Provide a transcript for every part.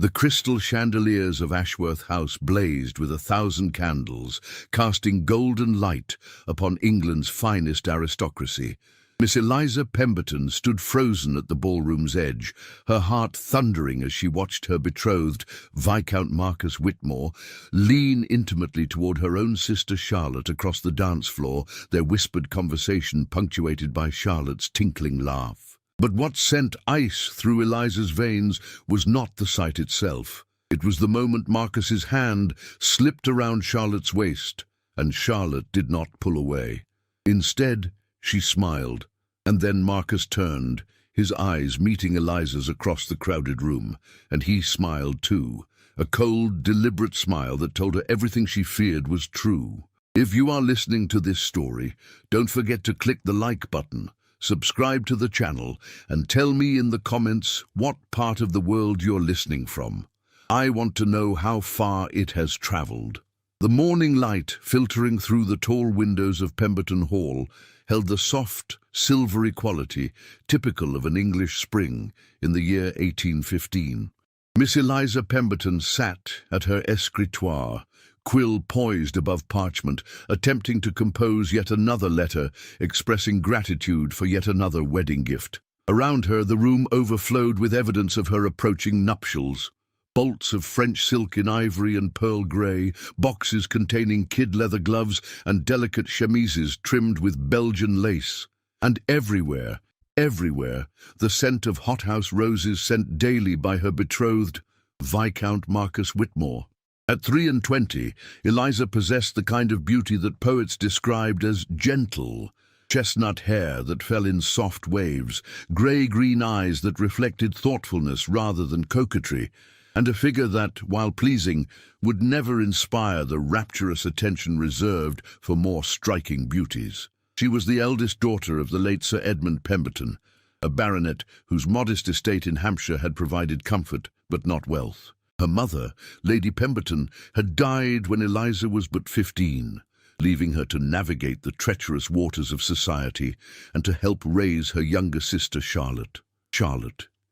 The crystal chandeliers of Ashworth House blazed with 1,000 candles, casting golden light upon England's finest aristocracy. Miss Eliza Pemberton stood frozen at the ballroom's edge, her heart thundering as she watched her betrothed, Viscount Marcus Whitmore, lean intimately toward her own sister Charlotte across the dance floor, their whispered conversation punctuated by Charlotte's tinkling laugh. But what sent ice through Eliza's veins was not the sight itself. It was the moment Marcus's hand slipped around Charlotte's waist, and Charlotte did not pull away. Instead, she smiled, and then Marcus turned, his eyes meeting Eliza's across the crowded room, and he smiled too, a cold, deliberate smile that told her everything she feared was true. If you are listening to this story, don't forget to click the like button, subscribe to the channel, and tell me in the comments what part of the world you're listening from. I want to know how far it has traveled. The morning light filtering through the tall windows of Pemberton Hall held the soft, silvery quality typical of an English spring in the year 1815. Miss Eliza Pemberton sat at her escritoire, quill poised above parchment, attempting to compose yet another letter, expressing gratitude for yet another wedding gift. Around her, the room overflowed with evidence of her approaching nuptials. Bolts of French silk in ivory and pearl grey, boxes containing kid leather gloves, and delicate chemises trimmed with Belgian lace. And everywhere, the scent of hothouse roses sent daily by her betrothed, Viscount Marcus Whitmore. At 23, Eliza possessed the kind of beauty that poets described as gentle, chestnut hair that fell in soft waves, grey-green eyes that reflected thoughtfulness rather than coquetry, and a figure that, while pleasing, would never inspire the rapturous attention reserved for more striking beauties. She was the eldest daughter of the late Sir Edmund Pemberton, a baronet whose modest estate in Hampshire had provided comfort but not wealth. Her mother, Lady Pemberton, had died when Eliza was but 15, leaving her to navigate the treacherous waters of society and to help raise her younger sister Charlotte.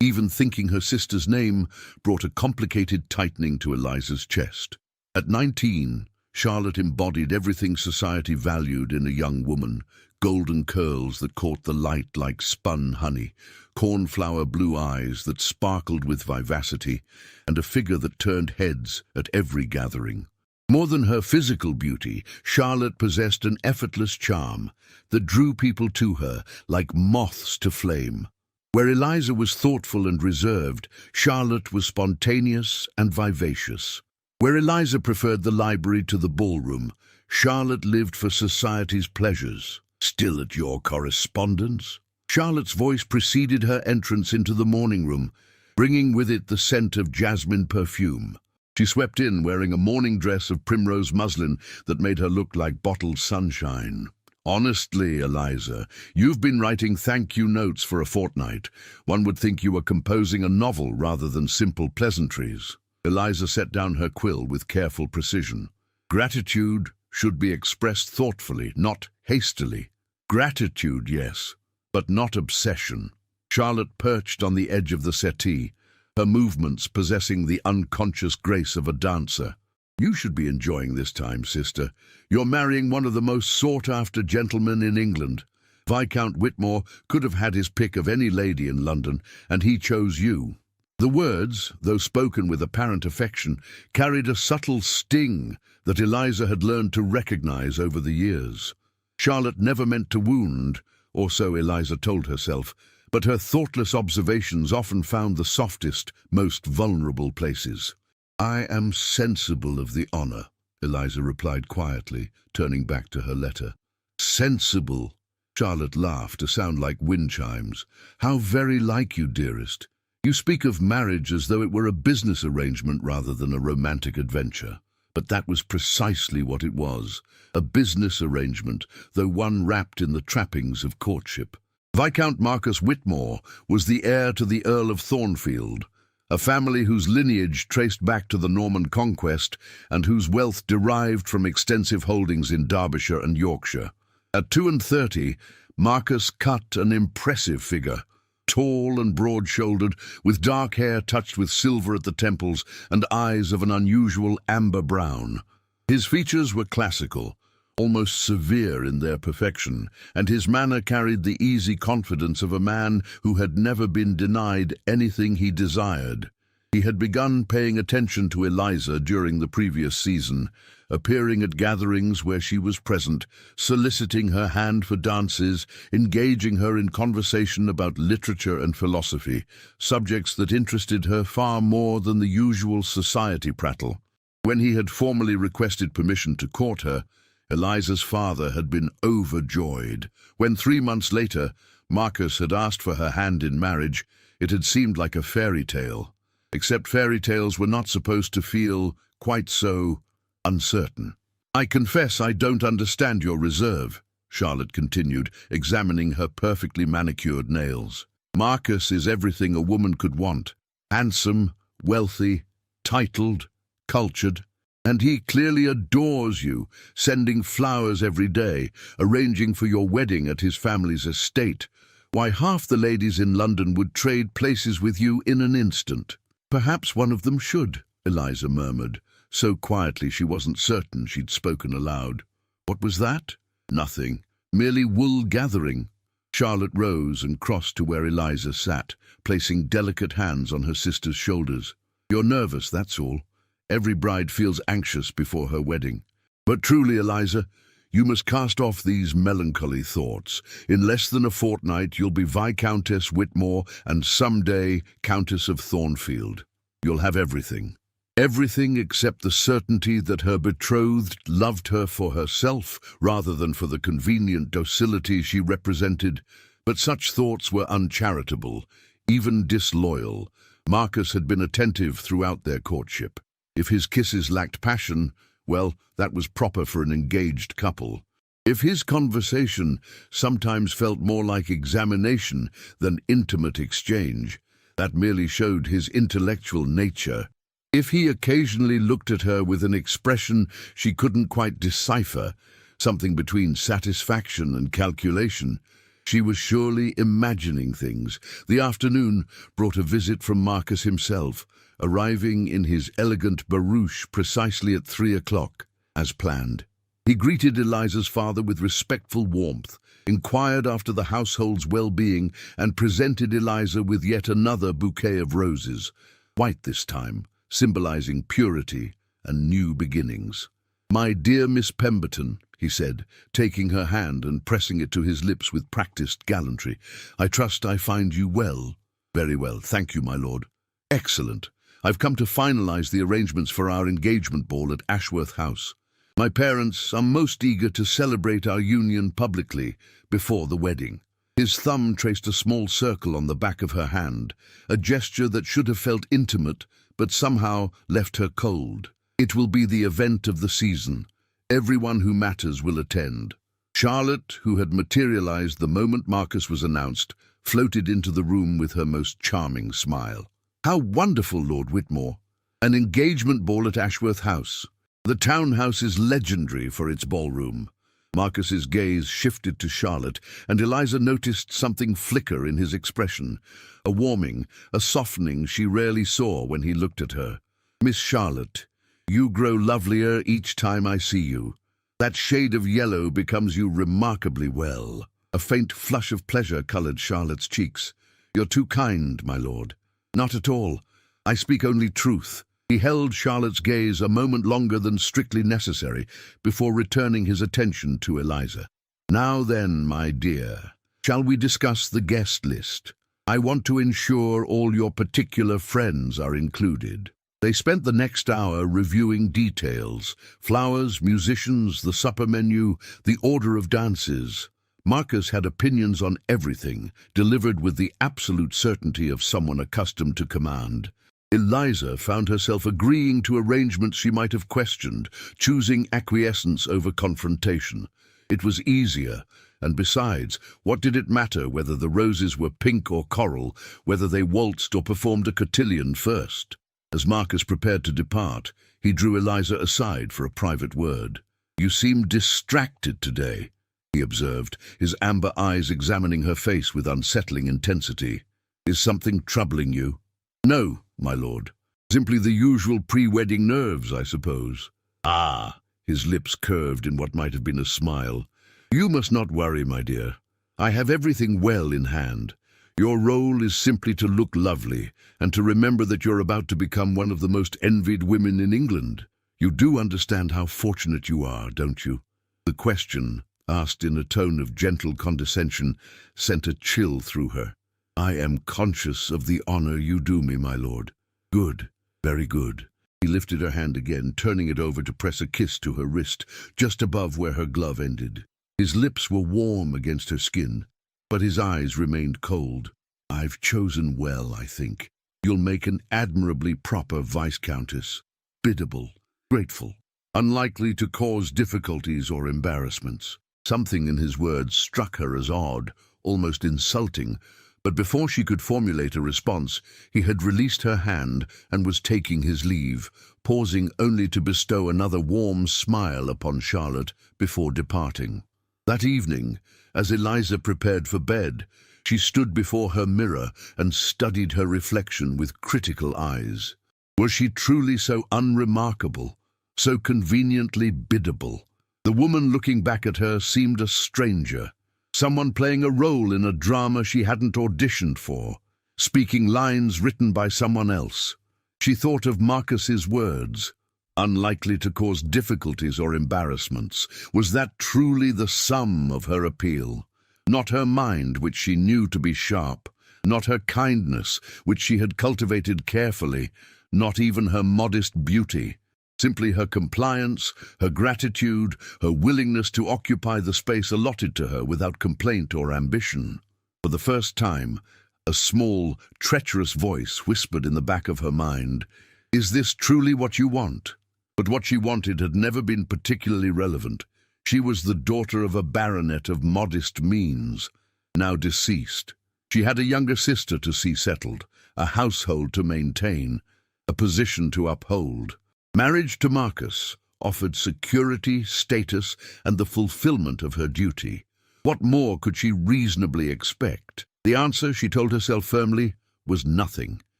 Even thinking her sister's name brought a complicated tightening to Eliza's chest. At 19, Charlotte embodied everything society valued in a young woman: golden curls that caught the light like spun honey, cornflower blue eyes that sparkled with vivacity, and a figure that turned heads at every gathering. More than her physical beauty, Charlotte possessed an effortless charm that drew people to her like moths to flame. Where Eliza was thoughtful and reserved, Charlotte was spontaneous and vivacious. Where Eliza preferred the library to the ballroom, Charlotte lived for society's pleasures. Still at your correspondence? Charlotte's voice preceded her entrance into the morning room, bringing with it the scent of jasmine perfume. She swept in wearing a morning dress of primrose muslin that made her look like bottled sunshine. Honestly, Eliza, you've been writing thank-you notes for a fortnight. One would think you were composing a novel rather than simple pleasantries. Eliza set down her quill with careful precision. Gratitude should be expressed thoughtfully, not hastily. Gratitude, yes, but not obsession. Charlotte perched on the edge of the settee, her movements possessing the unconscious grace of a dancer. You should be enjoying this time, sister. You're marrying one of the most sought-after gentlemen in England. Viscount Whitmore could have had his pick of any lady in London, and he chose you. The words, though spoken with apparent affection, carried a subtle sting that Eliza had learned to recognize over the years. Charlotte never meant to wound, or so Eliza told herself, but her thoughtless observations often found the softest, most vulnerable places. I am sensible of the honor, Eliza replied quietly, turning back to her letter. Sensible? Charlotte laughed to sound like wind chimes. How very like you, dearest. You speak of marriage as though it were a business arrangement rather than a romantic adventure. But that was precisely what it was, a business arrangement, though one wrapped in the trappings of courtship. Viscount Marcus Whitmore was the heir to the Earl of Thornfield, a family whose lineage traced back to the Norman conquest and whose wealth derived from extensive holdings in Derbyshire and Yorkshire. At 32, Marcus cut an impressive figure, tall and broad-shouldered, with dark hair touched with silver at the temples and eyes of an unusual amber brown. His features were classical, almost severe in their perfection, and his manner carried the easy confidence of a man who had never been denied anything he desired. He had begun paying attention to Eliza during the previous season, appearing at gatherings where she was present, soliciting her hand for dances, engaging her in conversation about literature and philosophy, subjects that interested her far more than the usual society prattle. When he had formally requested permission to court her, Eliza's father had been overjoyed. When 3 months later, Marcus had asked for her hand in marriage, it had seemed like a fairy tale. Except fairy tales were not supposed to feel quite so uncertain. "I confess I don't understand your reserve," Charlotte continued, examining her perfectly manicured nails. "Marcus is everything a woman could want. Handsome, wealthy, titled, cultured. And he clearly adores you, sending flowers every day, arranging for your wedding at his family's estate. Why, half the ladies in London would trade places with you in an instant." "Perhaps one of them should," Eliza murmured, so quietly she wasn't certain she'd spoken aloud. "What was that?" "Nothing. Merely wool gathering." Charlotte rose and crossed to where Eliza sat, placing delicate hands on her sister's shoulders. "You're nervous, that's all. Every bride feels anxious before her wedding. But truly, Eliza, you must cast off these melancholy thoughts. In less than a fortnight you'll be Viscountess Whitmore and someday Countess of Thornfield. You'll have everything. Everything except the certainty that her betrothed loved her for herself rather than for the convenient docility she represented. But such thoughts were uncharitable, even disloyal. Marcus had been attentive throughout their courtship. If his kisses lacked passion, well, that was proper for an engaged couple. If his conversation sometimes felt more like examination than intimate exchange, that merely showed his intellectual nature. If he occasionally looked at her with an expression she couldn't quite decipher, something between satisfaction and calculation, she was surely imagining things. The afternoon brought a visit from Marcus himself, arriving in his elegant barouche precisely at 3 o'clock, as planned. He greeted Eliza's father with respectful warmth, inquired after the household's well-being, and presented Eliza with yet another bouquet of roses, white this time, symbolizing purity and new beginnings. "My dear Miss Pemberton," he said, taking her hand and pressing it to his lips with practiced gallantry, "I trust I find you well." "Very well, thank you, my lord." "Excellent. I've come to finalize the arrangements for our engagement ball at Ashworth House. My parents are most eager to celebrate our union publicly before the wedding." His thumb traced a small circle on the back of her hand, a gesture that should have felt intimate but somehow left her cold. "It will be the event of the season. Everyone who matters will attend." Charlotte, who had materialized the moment Marcus was announced, floated into the room with her most charming smile. "How wonderful, Lord Whitmore! An engagement ball at Ashworth House. The townhouse is legendary for its ballroom." Marcus's gaze shifted to Charlotte, and Eliza noticed something flicker in his expression, a warming, a softening she rarely saw when he looked at her. "Miss Charlotte, you grow lovelier each time I see you. That shade of yellow becomes you remarkably well." A faint flush of pleasure colored Charlotte's cheeks. "You're too kind, my lord." "Not at all. I speak only truth." He held Charlotte's gaze a moment longer than strictly necessary before returning his attention to Eliza. "Now then, my dear, shall we discuss the guest list? I want to ensure all your particular friends are included." They spent the next hour reviewing details: flowers, musicians, the supper menu, the order of dances. Marcus had opinions on everything, delivered with the absolute certainty of someone accustomed to command. Eliza found herself agreeing to arrangements she might have questioned, choosing acquiescence over confrontation. It was easier, and besides, what did it matter whether the roses were pink or coral, whether they waltzed or performed a cotillion first? As Marcus prepared to depart, he drew Eliza aside for a private word. "You seem distracted today," he observed, his amber eyes examining her face with unsettling intensity. Is something troubling you? No, my lord. Simply the usual pre-wedding nerves, I suppose. Ah, his lips curved in what might have been a smile. You must not worry, my dear. I have everything well in hand. Your role is simply to look lovely and to remember that you're about to become one of the most envied women in England. You do understand how fortunate you are, don't you? The question, asked in a tone of gentle condescension, sent a chill through her. I am conscious of the honor you do me, my lord. Good, very good. He lifted her hand again, turning it over to press a kiss to her wrist, just above where her glove ended. His lips were warm against her skin, but his eyes remained cold. I've chosen well, I think. You'll make an admirably proper Viscountess. Biddable, grateful, unlikely to cause difficulties or embarrassments. Something in his words struck her as odd, almost insulting, but before she could formulate a response, he had released her hand and was taking his leave, pausing only to bestow another warm smile upon Charlotte before departing. That evening, as Eliza prepared for bed, she stood before her mirror and studied her reflection with critical eyes. Was she truly so unremarkable, so conveniently biddable? The woman looking back at her seemed a stranger, someone playing a role in a drama she hadn't auditioned for, speaking lines written by someone else. She thought of Marcus's words, unlikely to cause difficulties or embarrassments. Was that truly the sum of her appeal? Not her mind, which she knew to be sharp, not her kindness, which she had cultivated carefully, not even her modest beauty. Simply her compliance, her gratitude, her willingness to occupy the space allotted to her without complaint or ambition. For the first time, a small, treacherous voice whispered in the back of her mind, "Is this truly what you want?" But what she wanted had never been particularly relevant. She was the daughter of a baronet of modest means, now deceased. She had a younger sister to see settled, a household to maintain, a position to uphold. Marriage to Marcus offered security, status, and the fulfillment of her duty. What more could she reasonably expect? The answer, she told herself firmly, was nothing.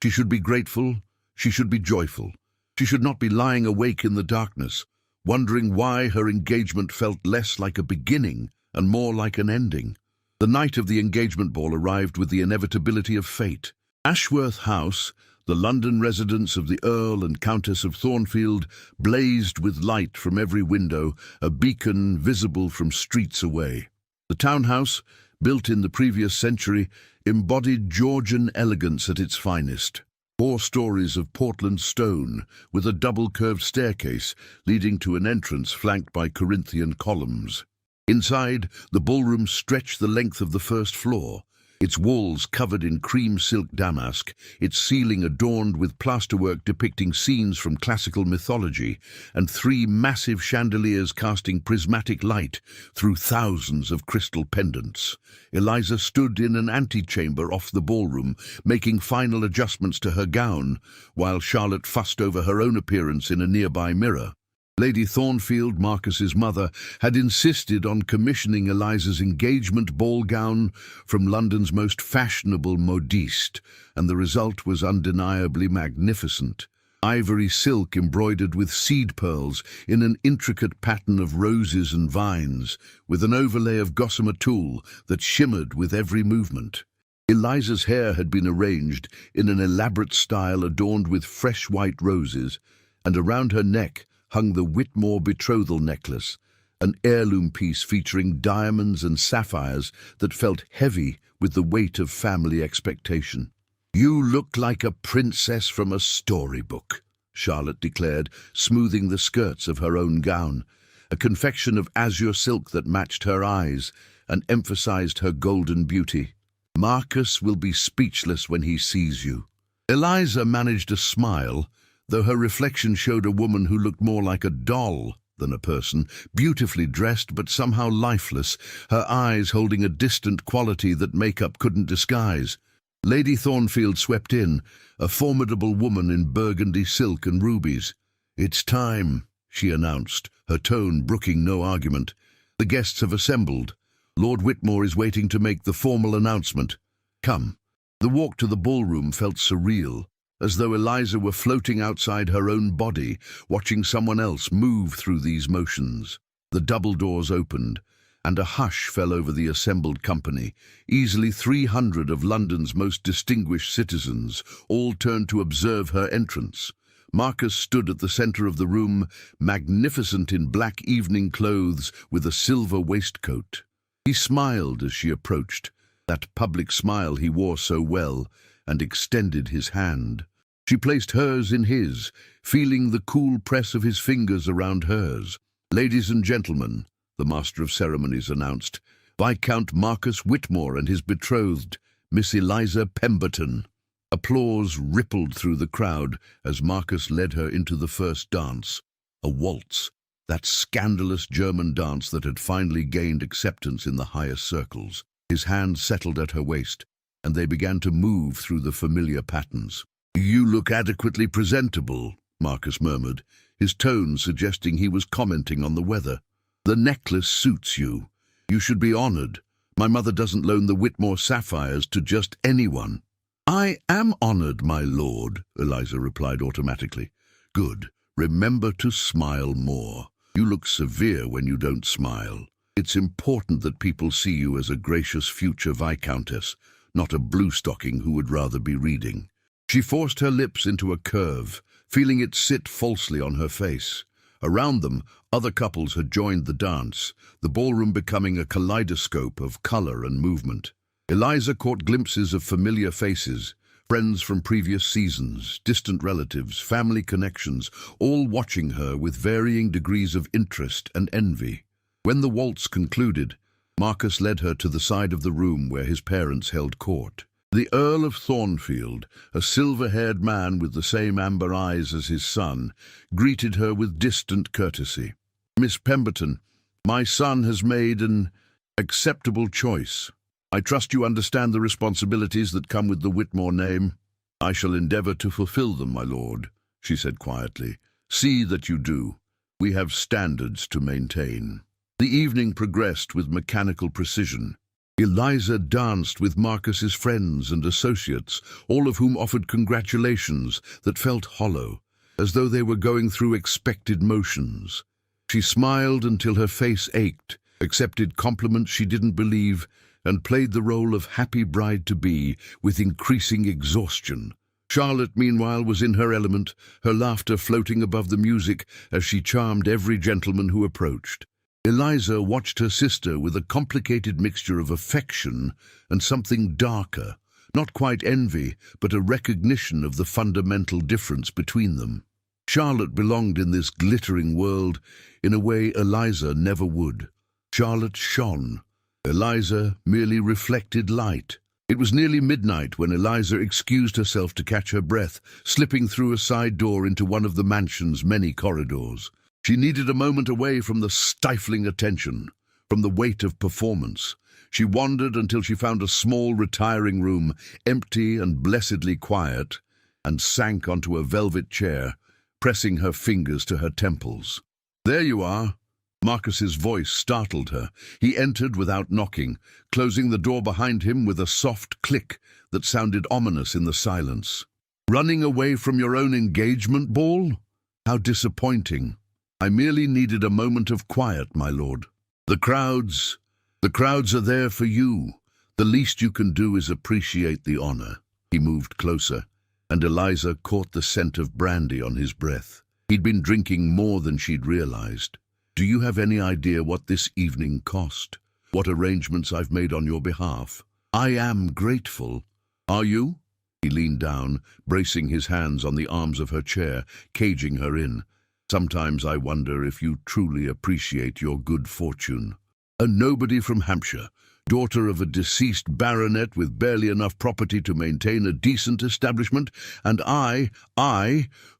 She should be grateful, she should be joyful. She should not be lying awake in the darkness, wondering why her engagement felt less like a beginning and more like an ending. The night of the engagement ball arrived with the inevitability of fate. Ashworth House, the London residence of the Earl and Countess of Thornfield, blazed with light from every window, a beacon visible from streets away. The townhouse, built in the previous century, embodied Georgian elegance at its finest. 4 stories of Portland stone, with a double-curved staircase leading to an entrance flanked by Corinthian columns. Inside, the ballroom stretched the length of the first floor, its walls covered in cream silk damask, its ceiling adorned with plasterwork depicting scenes from classical mythology, and 3 massive chandeliers casting prismatic light through thousands of crystal pendants. Eliza stood in an antechamber off the ballroom, making final adjustments to her gown, while Charlotte fussed over her own appearance in a nearby mirror. Lady Thornfield, Marcus's mother, had insisted on commissioning Eliza's engagement ball gown from London's most fashionable modiste, and the result was undeniably magnificent. Ivory silk embroidered with seed pearls in an intricate pattern of roses and vines, with an overlay of gossamer tulle that shimmered with every movement. Eliza's hair had been arranged in an elaborate style adorned with fresh white roses, and around her neck hung the Whitmore betrothal necklace, an heirloom piece featuring diamonds and sapphires that felt heavy with the weight of family expectation. "You look like a princess from a storybook," Charlotte declared, smoothing the skirts of her own gown, a confection of azure silk that matched her eyes and emphasized her golden beauty. "Marcus will be speechless when he sees you." Eliza managed a smile, though her reflection showed a woman who looked more like a doll than a person, beautifully dressed but somehow lifeless, her eyes holding a distant quality that makeup couldn't disguise. Lady Thornfield swept in, a formidable woman in burgundy silk and rubies. "It's time," she announced, her tone brooking no argument. "The guests have assembled. Lord Whitmore is waiting to make the formal announcement. Come." The walk to the ballroom felt surreal, as though Eliza were floating outside her own body, watching someone else move through these motions. The double doors opened, and a hush fell over the assembled company. Easily 300 of London's most distinguished citizens all turned to observe her entrance. Marcus stood at the center of the room, magnificent in black evening clothes with a silver waistcoat. He smiled as she approached, that public smile he wore so well, and extended his hand. She placed hers in his, feeling the cool press of his fingers around hers. "Ladies and gentlemen," the master of ceremonies announced, "Viscount Marcus Whitmore and his betrothed, Miss Eliza Pemberton." Applause rippled through the crowd as Marcus led her into the first dance, a waltz, that scandalous German dance that had finally gained acceptance in the highest circles. His hand settled at her waist, and they began to move through the familiar patterns. "You look adequately presentable," Marcus murmured, his tone suggesting he was commenting on the weather. "The necklace suits you. You should be honored. My mother doesn't loan the Whitmore sapphires to just anyone." "I am honored, my lord," Eliza replied automatically. "Good. Remember to smile more. You look severe when you don't smile. It's important that people see you as a gracious future viscountess, not a blue-stocking who would rather be reading." She forced her lips into a curve, feeling it sit falsely on her face. Around them, other couples had joined the dance, the ballroom becoming a kaleidoscope of color and movement. Eliza caught glimpses of familiar faces, friends from previous seasons, distant relatives, family connections, all watching her with varying degrees of interest and envy. When the waltz concluded, Marcus led her to the side of the room where his parents held court. The Earl of Thornfield, a silver-haired man with the same amber eyes as his son, greeted her with distant courtesy. "Miss Pemberton, my son has made an acceptable choice. I trust you understand the responsibilities that come with the Whitmore name." "I shall endeavor to fulfill them, my lord," she said quietly. "See that you do. We have standards to maintain." The evening progressed with mechanical precision. Eliza danced with Marcus's friends and associates, all of whom offered congratulations that felt hollow, as though they were going through expected motions. She smiled until her face ached, accepted compliments she didn't believe, and played the role of happy bride-to-be with increasing exhaustion. Charlotte, meanwhile, was in her element, her laughter floating above the music as she charmed every gentleman who approached. Eliza watched her sister with a complicated mixture of affection and something darker, not quite envy, but a recognition of the fundamental difference between them. Charlotte belonged in this glittering world in a way Eliza never would. Charlotte shone. Eliza merely reflected light. It was nearly midnight when Eliza excused herself to catch her breath, slipping through a side door into one of the mansion's many corridors. She needed a moment away from the stifling attention, from the weight of performance. She wandered until she found a small retiring room, empty and blessedly quiet, and sank onto a velvet chair, pressing her fingers to her temples. "There you are." Marcus's voice startled her. He entered without knocking, closing the door behind him with a soft click that sounded ominous in the silence. "Running away from your own engagement ball? How disappointing. I merely needed a moment of quiet, my lord. The crowds are there for you. The least you can do is appreciate the honor." He moved closer, and Eliza caught the scent of brandy on his breath. He'd been drinking more than she'd realized. "Do you have any idea what this evening cost? What arrangements I've made on your behalf? I am grateful." "Are you?" He leaned down, bracing his hands on the arms of her chair, caging her in. "Sometimes I wonder if you truly appreciate your good fortune. A nobody from Hampshire, daughter of a deceased baronet with barely enough property to maintain a decent establishment, and I,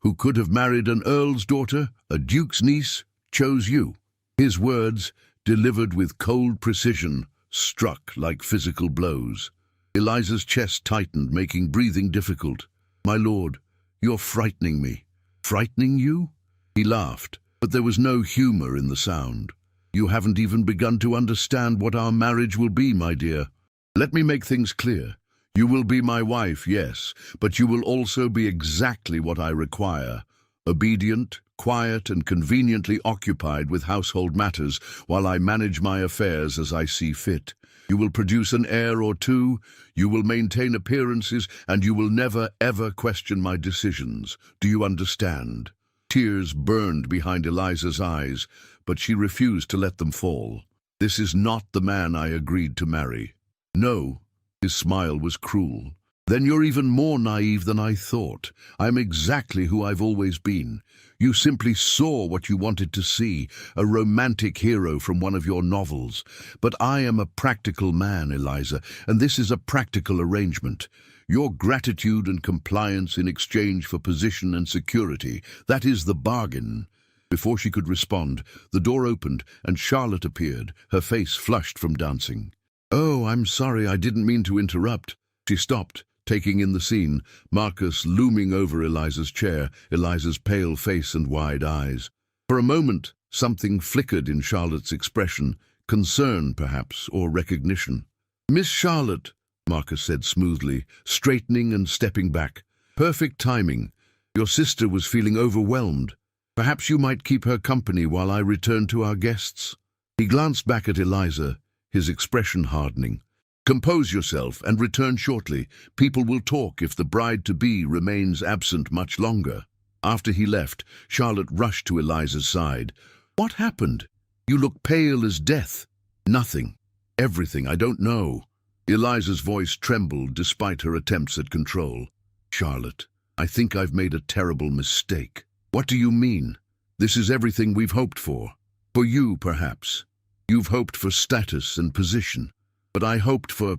who could have married an earl's daughter, a duke's niece, chose you." His words, delivered with cold precision, struck like physical blows. Eliza's chest tightened, making breathing difficult. "My lord, you're frightening me." "Frightening you?" He laughed, but there was no humor in the sound. "You haven't even begun to understand what our marriage will be, my dear. Let me make things clear. You will be my wife, yes, but you will also be exactly what I require. Obedient, quiet, and conveniently occupied with household matters while I manage my affairs as I see fit. You will produce an heir or two, you will maintain appearances, and you will never, ever question my decisions. Do you understand? Tears burned behind Eliza's eyes, but she refused to let them fall. This is not the man I agreed to marry. No. His smile was cruel. Then you're even more naive than I thought. I'm exactly who I've always been. You simply saw what you wanted to see, a romantic hero from one of your novels. But I am a practical man, Eliza, and this is a practical arrangement. Your gratitude and compliance in exchange for position and security, that is the bargain. Before she could respond, the door opened and Charlotte appeared, her face flushed from dancing. "Oh, I'm sorry, I didn't mean to interrupt." She stopped, taking in the scene, Marcus looming over Eliza's chair, Eliza's pale face and wide eyes. For a moment, something flickered in Charlotte's expression, concern perhaps, or recognition. "Miss Charlotte," Marcus said smoothly, straightening and stepping back. "Perfect timing. Your sister was feeling overwhelmed. Perhaps you might keep her company while I return to our guests." He glanced back at Eliza, his expression hardening. "Compose yourself and return shortly. People will talk if the bride-to-be remains absent much longer." After he left, Charlotte rushed to Eliza's side. "What happened? You look pale as death." "Nothing. Everything. I don't know." Eliza's voice trembled despite her attempts at control. "Charlotte, I think I've made a terrible mistake." "What do you mean? This is everything we've hoped for. For you, perhaps. You've hoped for status and position. But I hoped for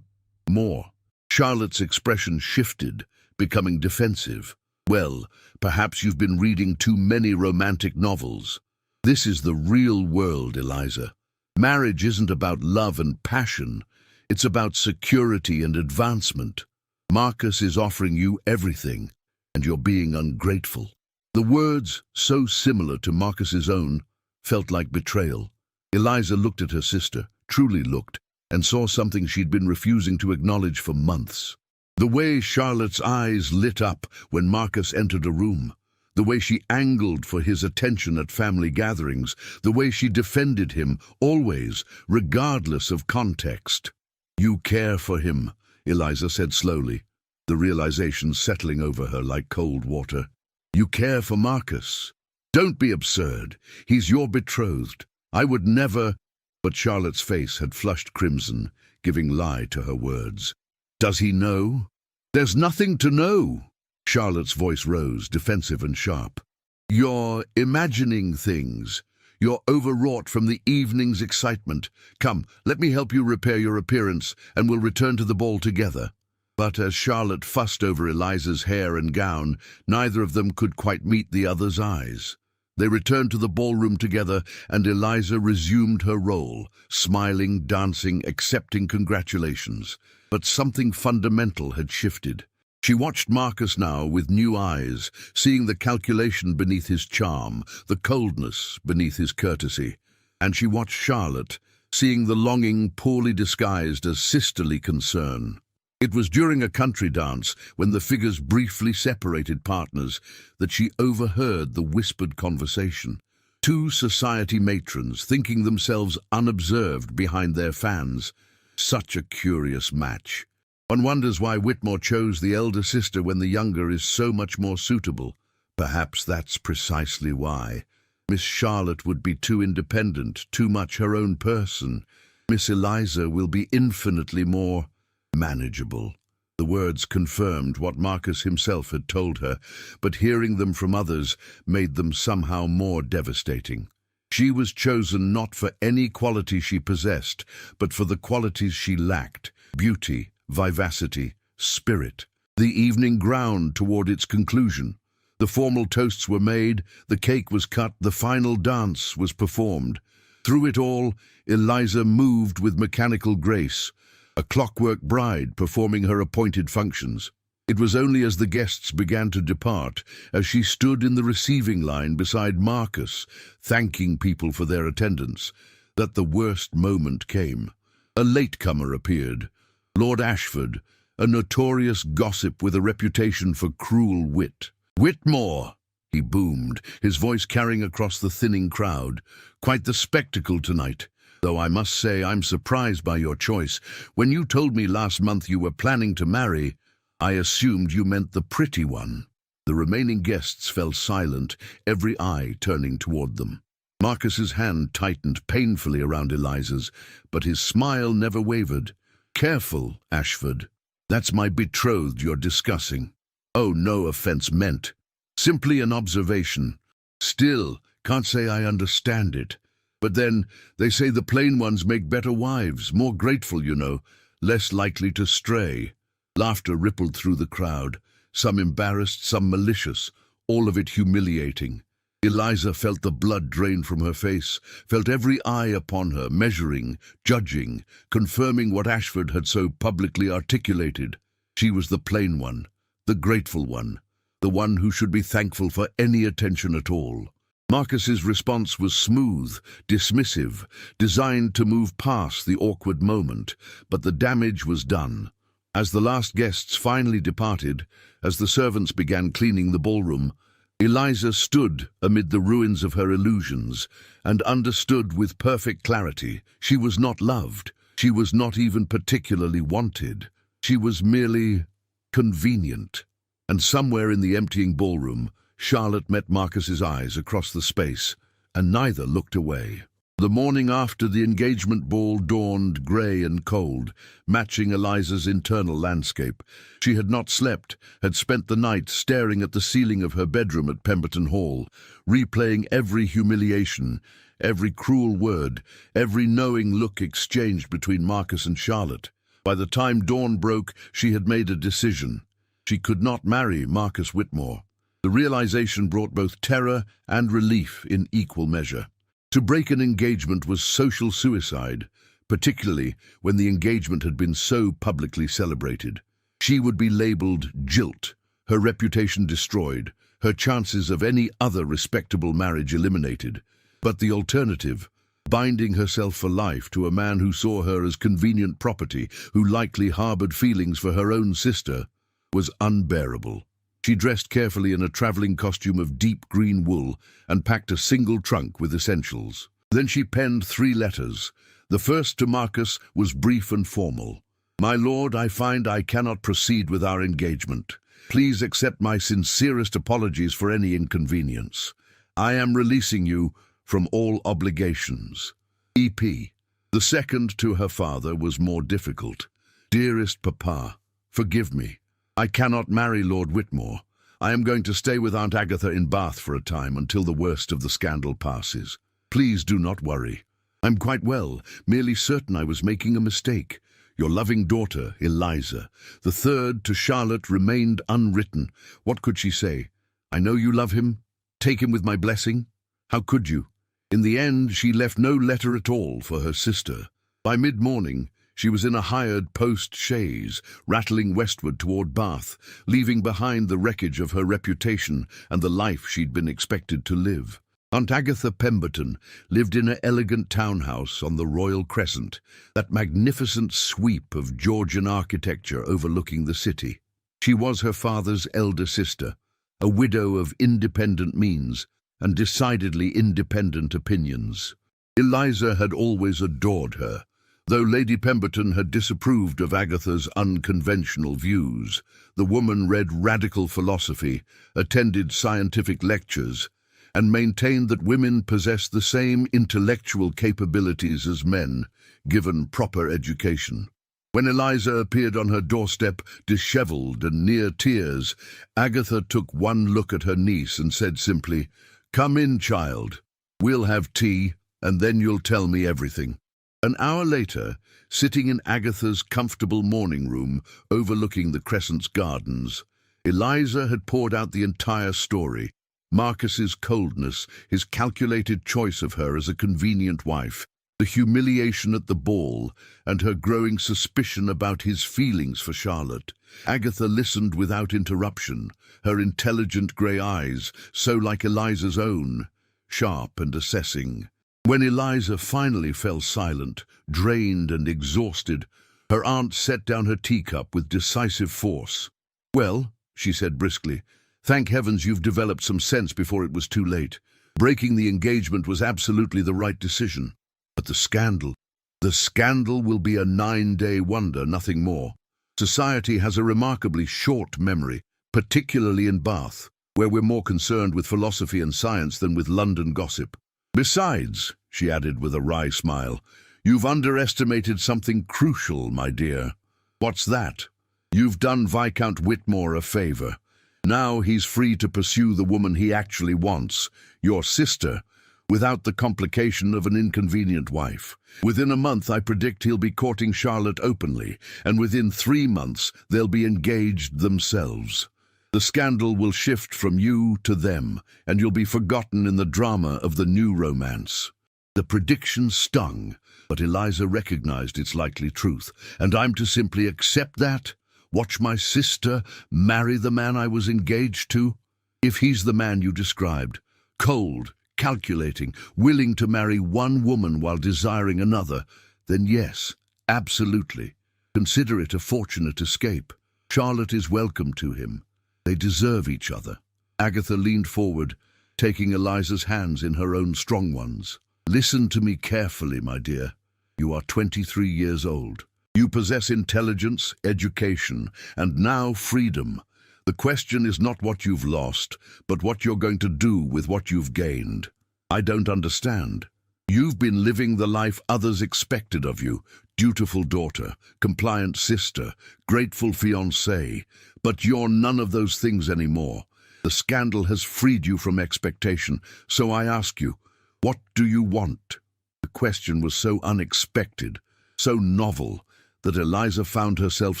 more." Charlotte's expression shifted, becoming defensive. "Well, perhaps you've been reading too many romantic novels. This is the real world, Eliza. Marriage isn't about love and passion. It's about security and advancement. Marcus is offering you everything, and you're being ungrateful." The words, so similar to Marcus's own, felt like betrayal. Eliza looked at her sister, truly looked, and saw something she'd been refusing to acknowledge for months. The way Charlotte's eyes lit up when Marcus entered a room, the way she angled for his attention at family gatherings, the way she defended him, always, regardless of context. "You care for him," Eliza said slowly, the realization settling over her like cold water. "You care for Marcus. Don't be absurd. He's your betrothed. I would never—" But Charlotte's face had flushed crimson, giving lie to her words. "Does he know?" "There's nothing to know." Charlotte's voice rose, defensive and sharp. "You're imagining things. You're overwrought from the evening's excitement. Come, let me help you repair your appearance, and we'll return to the ball together." But as Charlotte fussed over Eliza's hair and gown, neither of them could quite meet the other's eyes. They returned to the ballroom together, and Eliza resumed her role, smiling, dancing, accepting congratulations. But something fundamental had shifted. She watched Marcus now with new eyes, seeing the calculation beneath his charm, the coldness beneath his courtesy. And she watched Charlotte, seeing the longing poorly disguised as sisterly concern. It was during a country dance, when the figures briefly separated partners, that she overheard the whispered conversation. Two society matrons thinking themselves unobserved behind their fans. Such a curious match. One wonders why Whitmore chose the elder sister when the younger is so much more suitable. Perhaps that's precisely why. Miss Charlotte would be too independent, too much her own person. Miss Eliza will be infinitely more manageable. The words confirmed what Marcus himself had told her, but hearing them from others made them somehow more devastating. She was chosen not for any quality she possessed, but for the qualities she lacked: beauty, vivacity, spirit. The evening ground toward its conclusion. The formal toasts were made, the cake was cut, the final dance was performed. Through it all, Eliza moved with mechanical grace, a clockwork bride performing her appointed functions. It was only as the guests began to depart, as she stood in the receiving line beside Marcus, thanking people for their attendance, that the worst moment came. A latecomer appeared, Lord Ashford, a notorious gossip with a reputation for cruel wit. "Whitmore!" he boomed, his voice carrying across the thinning crowd. "Quite the spectacle tonight. Though I must say I'm surprised by your choice. When you told me last month you were planning to marry, I assumed you meant the pretty one." The remaining guests fell silent, every eye turning toward them. Marcus's hand tightened painfully around Eliza's, but his smile never wavered. "Careful, Ashford. That's my betrothed you're discussing." "Oh, no offense meant. Simply an observation. Still, can't say I understand it. But then, they say the plain ones make better wives, more grateful, you know, less likely to stray." Laughter rippled through the crowd, some embarrassed, some malicious, all of it humiliating. Eliza felt the blood drain from her face, felt every eye upon her, measuring, judging, confirming what Ashford had so publicly articulated. She was the plain one, the grateful one, the one who should be thankful for any attention at all. Marcus's response was smooth, dismissive, designed to move past the awkward moment, but the damage was done. As the last guests finally departed, as the servants began cleaning the ballroom, Eliza stood amid the ruins of her illusions and understood with perfect clarity she was not loved, she was not even particularly wanted, she was merely convenient. And somewhere in the emptying ballroom, Charlotte met Marcus's eyes across the space, and neither looked away. The morning after the engagement ball dawned grey and cold, matching Eliza's internal landscape. She had not slept, had spent the night staring at the ceiling of her bedroom at Pemberton Hall, replaying every humiliation, every cruel word, every knowing look exchanged between Marcus and Charlotte. By the time dawn broke, she had made a decision. She could not marry Marcus Whitmore. The realization brought both terror and relief in equal measure. To break an engagement was social suicide, particularly when the engagement had been so publicly celebrated. She would be labeled jilt, her reputation destroyed, her chances of any other respectable marriage eliminated. But the alternative, binding herself for life to a man who saw her as convenient property, who likely harbored feelings for her own sister, was unbearable. She dressed carefully in a traveling costume of deep green wool and packed a single trunk with essentials. Then she penned 3 letters. The first to Marcus was brief and formal. "My lord, I find I cannot proceed with our engagement. Please accept my sincerest apologies for any inconvenience. I am releasing you from all obligations. E.P." The second to her father was more difficult. "Dearest Papa, forgive me. I cannot marry Lord Whitmore. I am going to stay with Aunt Agatha in Bath for a time until the worst of the scandal passes. Please do not worry. I'm quite well, merely certain I was making a mistake. Your loving daughter, Eliza." The third to Charlotte remained unwritten. What could she say? "I know you love him. Take him with my blessing." How could you? In the end, she left no letter at all for her sister. By mid-morning, she was in a hired post-chaise, rattling westward toward Bath, leaving behind the wreckage of her reputation and the life she'd been expected to live. Aunt Agatha Pemberton lived in an elegant townhouse on the Royal Crescent, that magnificent sweep of Georgian architecture overlooking the city. She was her father's elder sister, a widow of independent means and decidedly independent opinions. Eliza had always adored her. Though Lady Pemberton had disapproved of Agatha's unconventional views, the woman read radical philosophy, attended scientific lectures, and maintained that women possess the same intellectual capabilities as men, given proper education. When Eliza appeared on her doorstep, dishevelled and near tears, Agatha took one look at her niece and said simply, "Come in, child. We'll have tea, and then you'll tell me everything." An hour later, sitting in Agatha's comfortable morning room overlooking the Crescent's gardens, Eliza had poured out the entire story. Marcus's coldness, his calculated choice of her as a convenient wife, the humiliation at the ball, and her growing suspicion about his feelings for Charlotte. Agatha listened without interruption, her intelligent grey eyes, so like Eliza's own, sharp and assessing. When Eliza finally fell silent, drained and exhausted, Her aunt set down her teacup with decisive force. "Well," she said briskly, "thank heavens you've developed some sense before it was too late. Breaking the engagement was absolutely the right decision. But the scandal will be a 9-day wonder, nothing more. Society has a remarkably short memory, particularly in Bath, where we're more concerned with philosophy and science than with London gossip. Besides," she added with a wry smile, "you've underestimated something crucial, my dear." "What's that?" "You've done Viscount Whitmore a favour. Now he's free to pursue the woman he actually wants, your sister, without the complication of an inconvenient wife. Within a month I predict he'll be courting Charlotte openly, and within 3 months they'll be engaged themselves. The scandal will shift from you to them, and you'll be forgotten in the drama of the new romance." The prediction stung, but Eliza recognized its likely truth. "And I'm to simply accept that? Watch my sister marry the man I was engaged to? If he's the man you described, cold, calculating, willing to marry one woman while desiring another, then yes, absolutely. Consider it a fortunate escape. Charlotte is welcome to him. They deserve each other." Agatha leaned forward, taking Eliza's hands in her own strong ones. "Listen to me carefully, my dear. You are 23 years old. You possess intelligence, education, and now freedom. The question is not what you've lost, but what you're going to do with what you've gained. I don't understand. You've been living the life others expected of you, dutiful daughter, compliant sister, grateful fiancé, but you're none of those things anymore. The scandal has freed you from expectation, so I ask you, what do you want?" The question was so unexpected, so novel, that Eliza found herself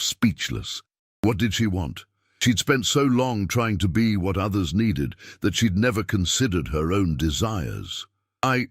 speechless. What did she want? She'd spent so long trying to be what others needed that she'd never considered her own desires. I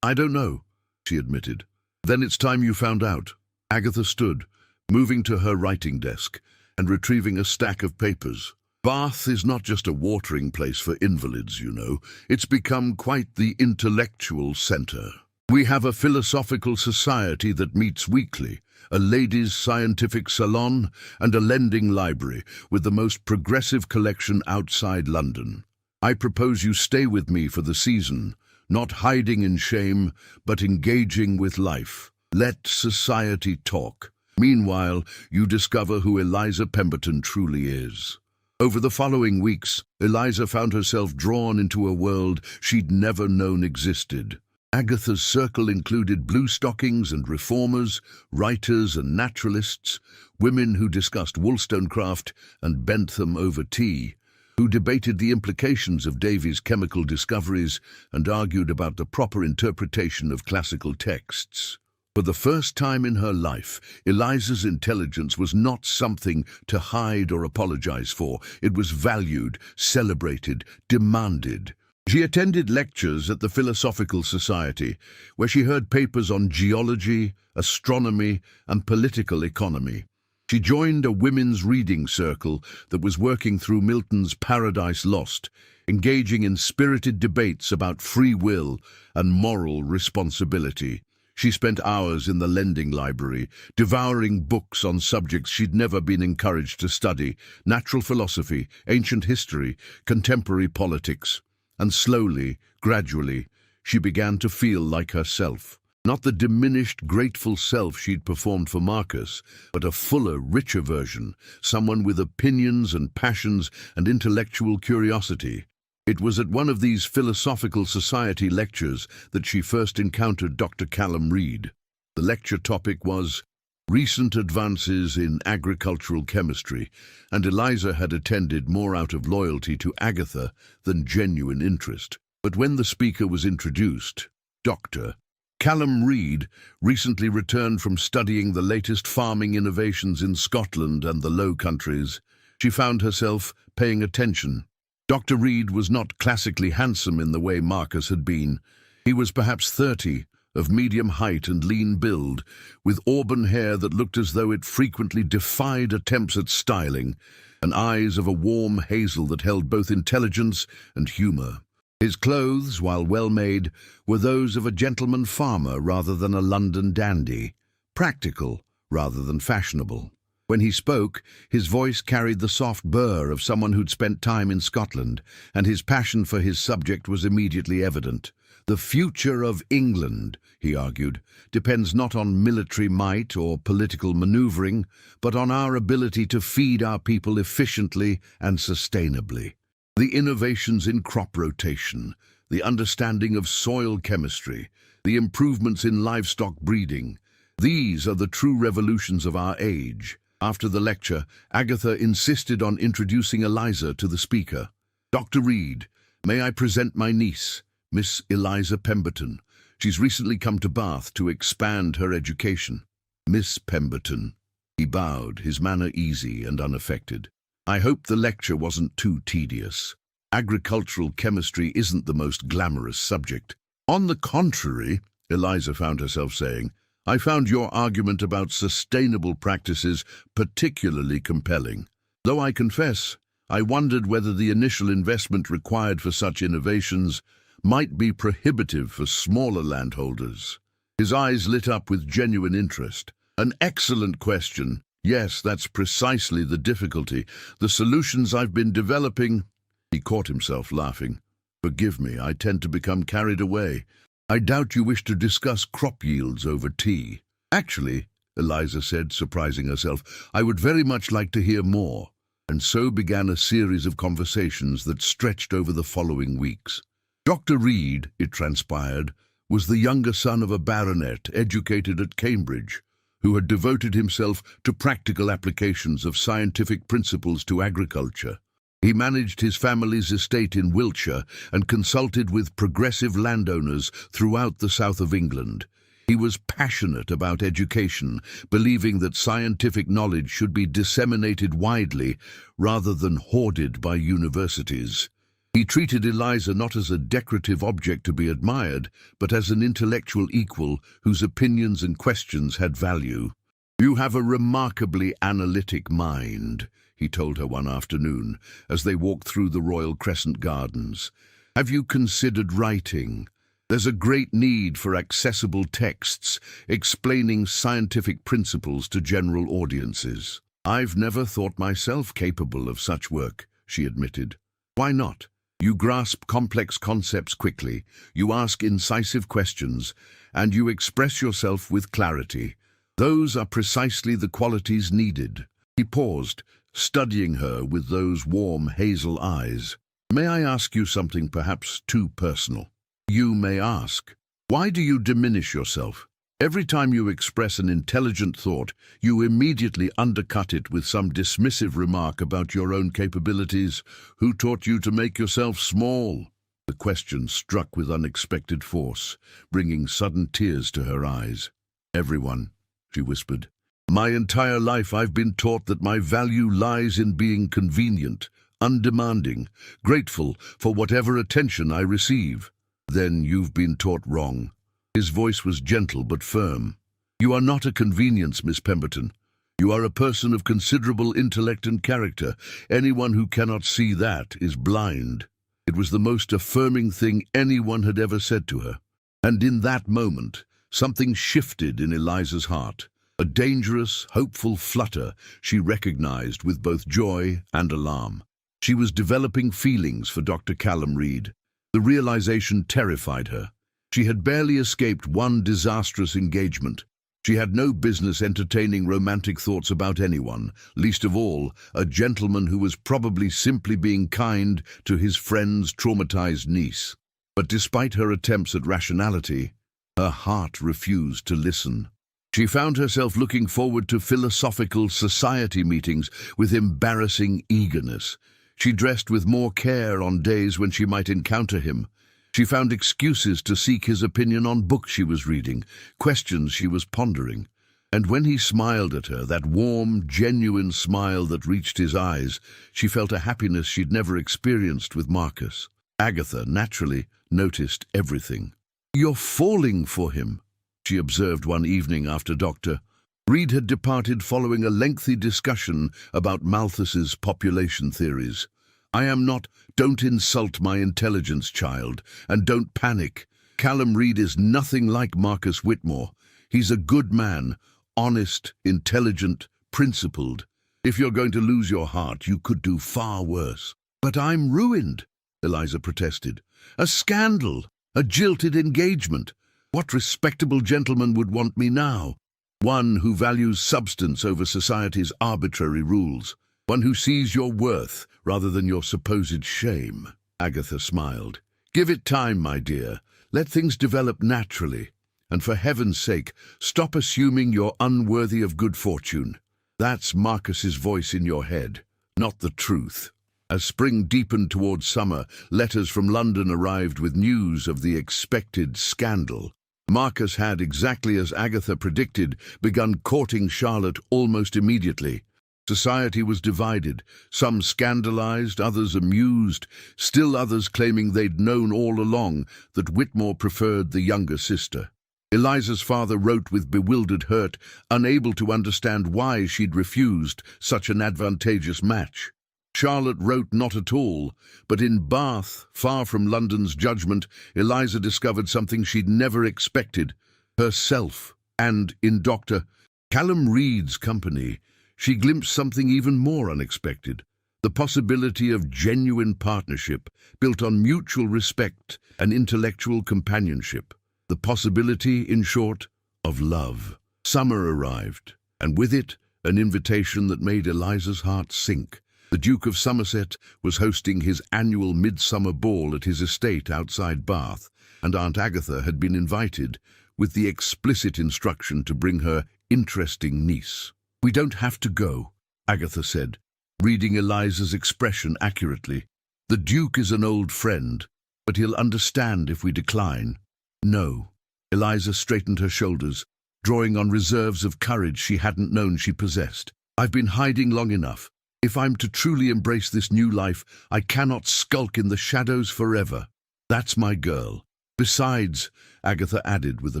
don't know," she admitted. "Then it's time you found out." Agatha stood, moving to her writing desk and retrieving a stack of papers. "Bath is not just a watering place for invalids, you know. It's become quite the intellectual centre. We have a philosophical society that meets weekly, a ladies' scientific salon, and a lending library with the most progressive collection outside London. I propose you stay with me for the season, not hiding in shame, but engaging with life. Let society talk. Meanwhile, you discover who Eliza Pemberton truly is." Over the following weeks, Eliza found herself drawn into a world she'd never known existed. Agatha's circle included bluestockings and reformers, writers and naturalists, women who discussed Wollstonecraft and Bentham over tea, who debated the implications of Davy's chemical discoveries and argued about the proper interpretation of classical texts. For the first time in her life, Eliza's intelligence was not something to hide or apologize for. It was valued, celebrated, demanded. She attended lectures at the Philosophical Society, where she heard papers on geology, astronomy, and political economy. She joined a women's reading circle that was working through Milton's Paradise Lost, engaging in spirited debates about free will and moral responsibility. She spent hours in the lending library, devouring books on subjects she'd never been encouraged to study: natural philosophy, ancient history, contemporary politics. And slowly, gradually, she began to feel like herself. Not the diminished, grateful self she'd performed for Marcus, but a fuller, richer version, someone with opinions and passions and intellectual curiosity. It was at one of these Philosophical Society lectures that she first encountered Dr. Callum Reid. The lecture topic was recent advances in agricultural chemistry, and Eliza had attended more out of loyalty to Agatha than genuine interest. But when the speaker was introduced, Dr. Callum Reid, recently returned from studying the latest farming innovations in Scotland and the Low Countries, she found herself paying attention. Dr. Reid was not classically handsome in the way Marcus had been. He was perhaps 30, of medium height and lean build, with auburn hair that looked as though it frequently defied attempts at styling, and eyes of a warm hazel that held both intelligence and humour. His clothes, while well-made, were those of a gentleman farmer rather than a London dandy, practical rather than fashionable. When he spoke, his voice carried the soft burr of someone who'd spent time in Scotland, and his passion for his subject was immediately evident. The future of England, he argued, depends not on military might or political maneuvering, but on our ability to feed our people efficiently and sustainably. The innovations in crop rotation, the understanding of soil chemistry, the improvements in livestock breeding, these are the true revolutions of our age. After the lecture, Agatha insisted on introducing Eliza to the speaker. "Dr. Reed, may I present my niece, Miss Eliza Pemberton. She's recently come to Bath to expand her education." "Miss Pemberton." He bowed, his manner easy and unaffected. "I hope the lecture wasn't too tedious. Agricultural chemistry isn't the most glamorous subject." "On the contrary," Eliza found herself saying, "I found your argument about sustainable practices particularly compelling. Though I confess, I wondered whether the initial investment required for such innovations might be prohibitive for smaller landholders." His eyes lit up with genuine interest. "An excellent question. Yes, that's precisely the difficulty. The solutions I've been developing—" He caught himself laughing. "Forgive me, I tend to become carried away. I doubt you wish to discuss crop yields over tea." "Actually," Eliza said, surprising herself, "I would very much like to hear more." And so began a series of conversations that stretched over the following weeks. Dr. Reed, it transpired, was the younger son of a baronet educated at Cambridge, who had devoted himself to practical applications of scientific principles to agriculture. He managed his family's estate in Wiltshire and consulted with progressive landowners throughout the south of England. He was passionate about education, believing that scientific knowledge should be disseminated widely rather than hoarded by universities. He treated Eliza not as a decorative object to be admired, but as an intellectual equal whose opinions and questions had value. "You have a remarkably analytic mind," he told her one afternoon, as they walked through the Royal Crescent Gardens. "Have you considered writing? There's a great need for accessible texts explaining scientific principles to general audiences." "I've never thought myself capable of such work," she admitted. "Why not? You grasp complex concepts quickly, you ask incisive questions, and you express yourself with clarity. Those are precisely the qualities needed." He paused, studying her with those warm hazel eyes. "May I ask you something perhaps too personal?" "You may ask. Why do you diminish yourself? Every time you express an intelligent thought, you immediately undercut it with some dismissive remark about your own capabilities. Who taught you to make yourself small?" The question struck with unexpected force, bringing sudden tears to her eyes. "Everyone," she whispered. "My entire life I've been taught that my value lies in being convenient, undemanding, grateful for whatever attention I receive." "Then you've been taught wrong." His voice was gentle but firm. "You are not a convenience, Miss Pemberton. You are a person of considerable intellect and character. Anyone who cannot see that is blind." It was the most affirming thing anyone had ever said to her. And in that moment, something shifted in Eliza's heart. A dangerous, hopeful flutter she recognized with both joy and alarm. She was developing feelings for Dr. Callum Reed. The realization terrified her. She had barely escaped one disastrous engagement. She had no business entertaining romantic thoughts about anyone, least of all a gentleman who was probably simply being kind to his friend's traumatized niece. But despite her attempts at rationality, her heart refused to listen. She found herself looking forward to philosophical society meetings with embarrassing eagerness. She dressed with more care on days when she might encounter him. She found excuses to seek his opinion on books she was reading, questions she was pondering. And when he smiled at her, that warm, genuine smile that reached his eyes, she felt a happiness she'd never experienced with Marcus. Agatha, naturally, noticed everything. "You're falling for him," she observed one evening after Dr. Reed had departed following a lengthy discussion about Malthus's population theories. "I am not. Don't insult my intelligence, child, and don't panic. Callum Reed is nothing like Marcus Whitmore. He's a good man, honest, intelligent, principled. If you're going to lose your heart, you could do far worse. But I'm ruined, Eliza protested. A scandal, a jilted engagement. What respectable gentleman would want me now? One who values substance over society's arbitrary rules. One who sees your worth rather than your supposed shame. Agatha smiled. Give it time, my dear. Let things develop naturally. And for heaven's sake, stop assuming you're unworthy of good fortune. That's Marcus's voice in your head, not the truth. As spring deepened towards summer, letters from London arrived with news of the expected scandal. Marcus had, exactly as Agatha predicted, begun courting Charlotte almost immediately. Society was divided, some scandalized, others amused, still others claiming they'd known all along that Whitmore preferred the younger sister. Eliza's father wrote with bewildered hurt, unable to understand why she'd refused such an advantageous match. Charlotte wrote not at all, but in Bath, far from London's judgment, Eliza discovered something she'd never expected, herself. And in Dr. Callum Reed's company, she glimpsed something even more unexpected, the possibility of genuine partnership built on mutual respect and intellectual companionship. The possibility, in short, of love. Summer arrived, and with it, an invitation that made Eliza's heart sink. The Duke of Somerset was hosting his annual midsummer ball at his estate outside Bath, and Aunt Agatha had been invited, with the explicit instruction to bring her interesting niece. "We don't have to go," Agatha said, reading Eliza's expression accurately. "The Duke is an old friend, but he'll understand if we decline." "No." Eliza straightened her shoulders, drawing on reserves of courage she hadn't known she possessed. "I've been hiding long enough. If I'm to truly embrace this new life, I cannot skulk in the shadows forever. That's my girl. Besides," Agatha added with a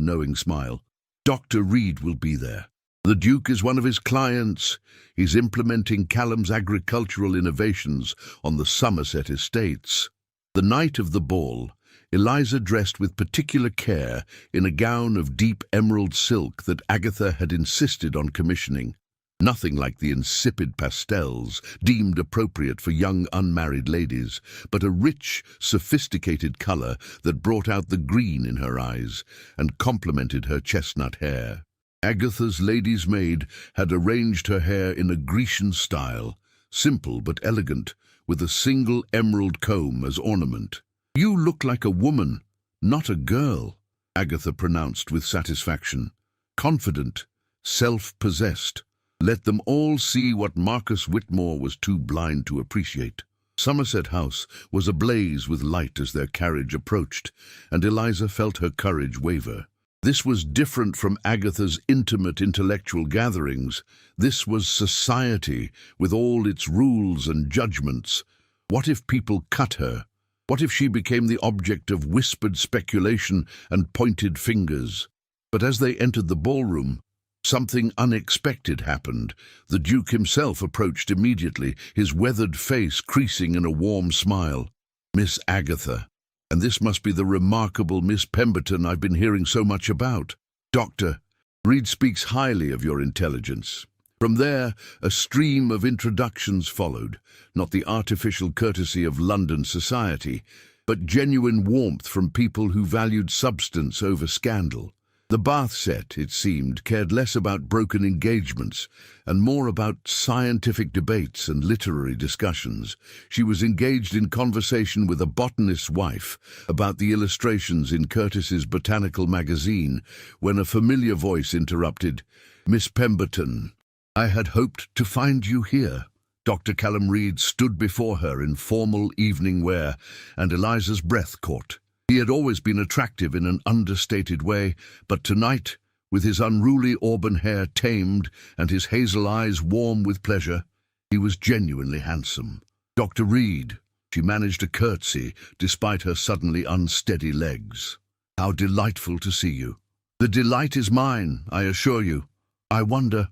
knowing smile, "Dr. Reed will be there. The Duke is one of his clients. He's implementing Callum's agricultural innovations on the Somerset estates." The night of the ball, Eliza dressed with particular care in a gown of deep emerald silk that Agatha had insisted on commissioning. Nothing like the insipid pastels deemed appropriate for young unmarried ladies, but a rich, sophisticated colour that brought out the green in her eyes and complemented her chestnut hair. Agatha's lady's maid had arranged her hair in a Grecian style, simple but elegant, with a single emerald comb as ornament. "You look like a woman, not a girl," Agatha pronounced with satisfaction. "Confident, self-possessed. Let them all see what Marcus Whitmore was too blind to appreciate." Somerset House was ablaze with light as their carriage approached, and Eliza felt her courage waver. This was different from Agatha's intimate intellectual gatherings. This was society, with all its rules and judgments. What if people cut her? What if she became the object of whispered speculation and pointed fingers? But as they entered the ballroom, something unexpected happened. The Duke himself approached immediately, his weathered face creasing in a warm smile. "Miss Agatha. And this must be the remarkable Miss Pemberton I've been hearing so much about. Doctor, Reed speaks highly of your intelligence." From there, a stream of introductions followed, not the artificial courtesy of London society, but genuine warmth from people who valued substance over scandal. The Bath set, it seemed, cared less about broken engagements and more about scientific debates and literary discussions. She was engaged in conversation with a botanist's wife about the illustrations in Curtis's botanical magazine when a familiar voice interrupted. "Miss Pemberton, I had hoped to find you here." Dr. Callum Reed stood before her in formal evening wear, and Eliza's breath caught. He had always been attractive in an understated way, but tonight, with his unruly auburn hair tamed and his hazel eyes warm with pleasure, he was genuinely handsome. "Dr. Reed," she managed a curtsy despite her suddenly unsteady legs. "How delightful to see you." "The delight is mine, I assure you. I wonder,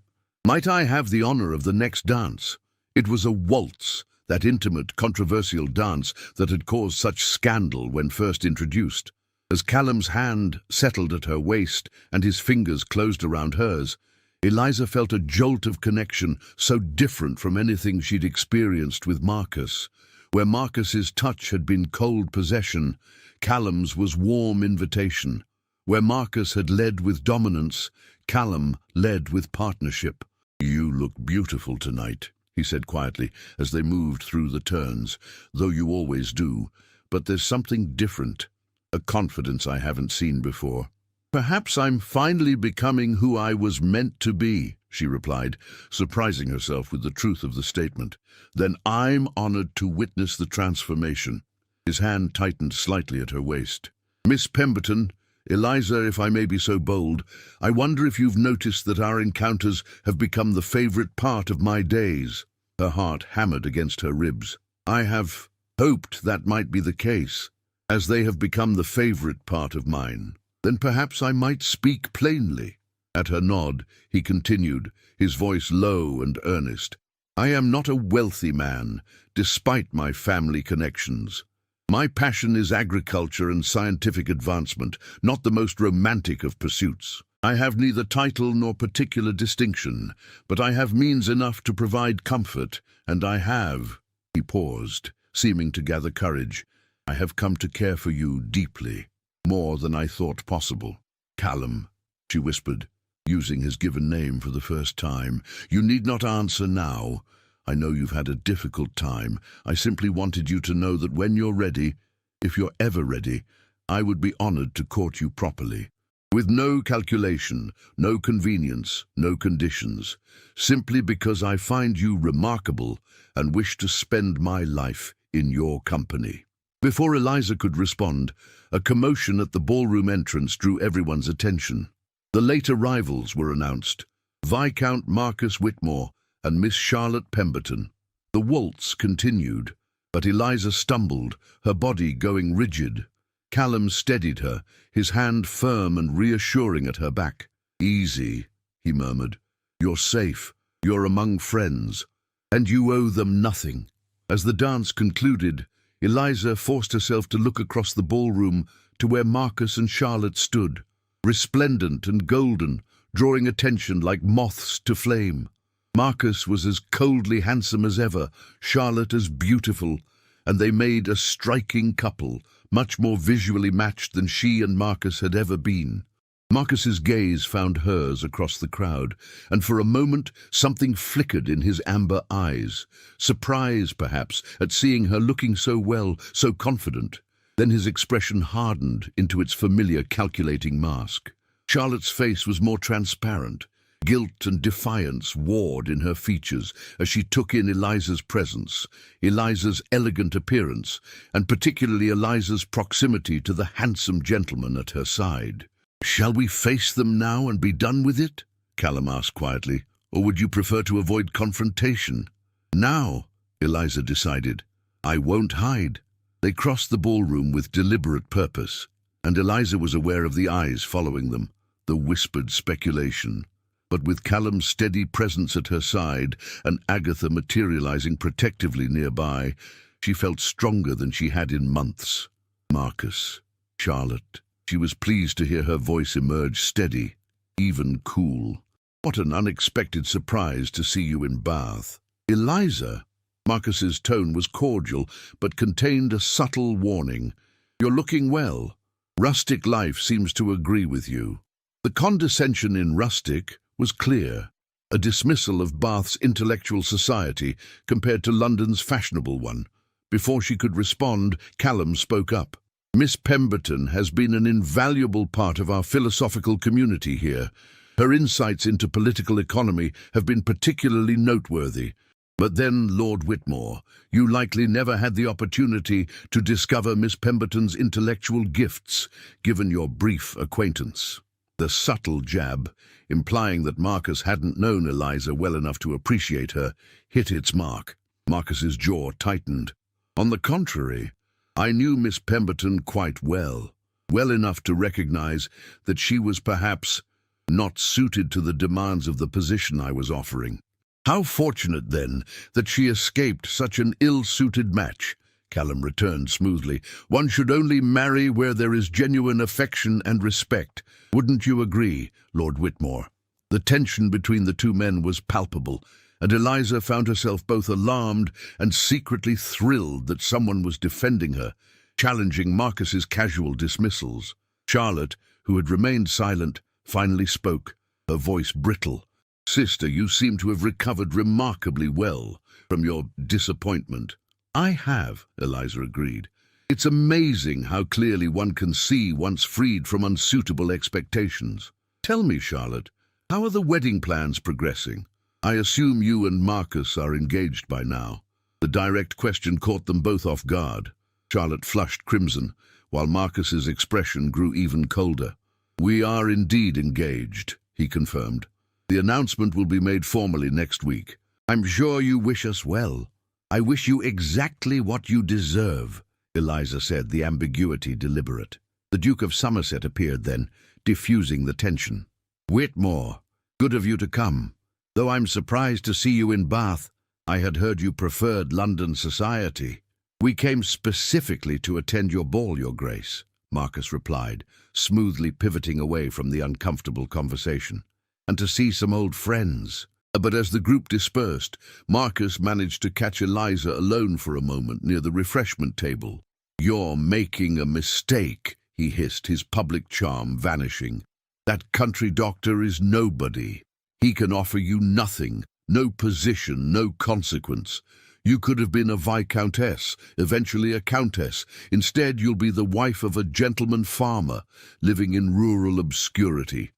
might I have the honor of the next dance?" It was a waltz, that intimate, controversial dance that had caused such scandal when first introduced. As Callum's hand settled at her waist and his fingers closed around hers, Eliza felt a jolt of connection so different from anything she'd experienced with Marcus. Where Marcus's touch had been cold possession, Callum's was warm invitation. Where Marcus had led with dominance, Callum led with partnership. "You look beautiful tonight," he said quietly as they moved through the turns, "though you always do. But there's something different, a confidence I haven't seen before." "Perhaps I'm finally becoming who I was meant to be," she replied, surprising herself with the truth of the statement. "Then I'm honored to witness the transformation." His hand tightened slightly at her waist. "Miss Pemberton, Eliza, if I may be so bold, I wonder if you've noticed that our encounters have become the favorite part of my days." Her heart hammered against her ribs. "I have hoped that might be the case, as they have become the favorite part of mine. Then perhaps I might speak plainly." At her nod, he continued, his voice low and earnest. "I am not a wealthy man, despite my family connections. My passion is agriculture and scientific advancement, not the most romantic of pursuits. I have neither title nor particular distinction, but I have means enough to provide comfort, and I have—" He paused, seeming to gather courage. "I have come to care for you deeply, more than I thought possible." "Callum," she whispered, using his given name for the first time, "you need not answer now. I know you've had a difficult time. I simply wanted you to know that when you're ready, if you're ever ready, I would be honored to court you properly. With no calculation, no convenience, no conditions, simply because I find you remarkable and wish to spend my life in your company." Before Eliza could respond, a commotion at the ballroom entrance drew everyone's attention. The late arrivals were announced: Viscount Marcus Whitmore and Miss Charlotte Pemberton. The waltz continued, but Eliza stumbled, her body going rigid. Callum steadied her, his hand firm and reassuring at her back. "Easy," he murmured. "You're safe, you're among friends, and you owe them nothing." As the dance concluded, Eliza forced herself to look across the ballroom to where Marcus and Charlotte stood, resplendent and golden, drawing attention like moths to flame. Marcus was as coldly handsome as ever, Charlotte as beautiful, and they made a striking couple, much more visually matched than she and Marcus had ever been. Marcus's gaze found hers across the crowd, and for a moment something flickered in his amber eyes. Surprise, perhaps, at seeing her looking so well, so confident. Then his expression hardened into its familiar calculating mask. Charlotte's face was more transparent. Guilt and defiance warred in her features as she took in Eliza's presence, Eliza's elegant appearance, and particularly Eliza's proximity to the handsome gentleman at her side. "Shall we face them now and be done with it?" Callum asked quietly. "Or would you prefer to avoid confrontation?" "Now," Eliza decided. "I won't hide." They crossed the ballroom with deliberate purpose, and Eliza was aware of the eyes following them, the whispered speculation. But with Callum's steady presence at her side and Agatha materializing protectively nearby, she felt stronger than she had in months. "Marcus, Charlotte." She was pleased to hear her voice emerge steady, even cool. "What an unexpected surprise to see you in Bath." "Eliza." Marcus's tone was cordial, but contained a subtle warning. "You're looking well. Rustic life seems to agree with you." The condescension in rustic was clear, a dismissal of Bath's intellectual society compared to London's fashionable one. Before she could respond, Callum spoke up. "Miss Pemberton has been an invaluable part of our philosophical community here. Her insights into political economy have been particularly noteworthy. But then, Lord Whitmore, you likely never had the opportunity to discover Miss Pemberton's intellectual gifts, given your brief acquaintance." The subtle jab, implying that Marcus hadn't known Eliza well enough to appreciate her, hit its mark. Marcus's jaw tightened. "On the contrary, I knew Miss Pemberton quite well, well enough to recognize that she was perhaps not suited to the demands of the position I was offering." "How fortunate, then, that she escaped such an ill-suited match," Callum returned smoothly. "One should only marry where there is genuine affection and respect. Wouldn't you agree, Lord Whitmore?" The tension between the two men was palpable, and Eliza found herself both alarmed and secretly thrilled that someone was defending her, challenging Marcus's casual dismissals. Charlotte, who had remained silent, finally spoke, her voice brittle. "Sister, you seem to have recovered remarkably well from your disappointment." "I have," Eliza agreed. "It's amazing how clearly one can see once freed from unsuitable expectations. Tell me, Charlotte, how are the wedding plans progressing? I assume you and Marcus are engaged by now." The direct question caught them both off guard. Charlotte flushed crimson, while Marcus's expression grew even colder. "We are indeed engaged," he confirmed. "The announcement will be made formally next week. I'm sure you wish us well." "I wish you exactly what you deserve," Eliza said, the ambiguity deliberate. The Duke of Somerset appeared then, diffusing the tension. "Whitmore, good of you to come. Though I'm surprised to see you in Bath, I had heard you preferred London society." "We came specifically to attend your ball, Your Grace," Marcus replied, smoothly pivoting away from the uncomfortable conversation, "and to see some old friends." But as the group dispersed, Marcus managed to catch Eliza alone for a moment near the refreshment table. "You're making a mistake," he hissed, his public charm vanishing. "That country doctor is nobody. He can offer you nothing, no position, no consequence. You could have been a viscountess, eventually a countess. Instead, you'll be the wife of a gentleman farmer, living in rural obscurity.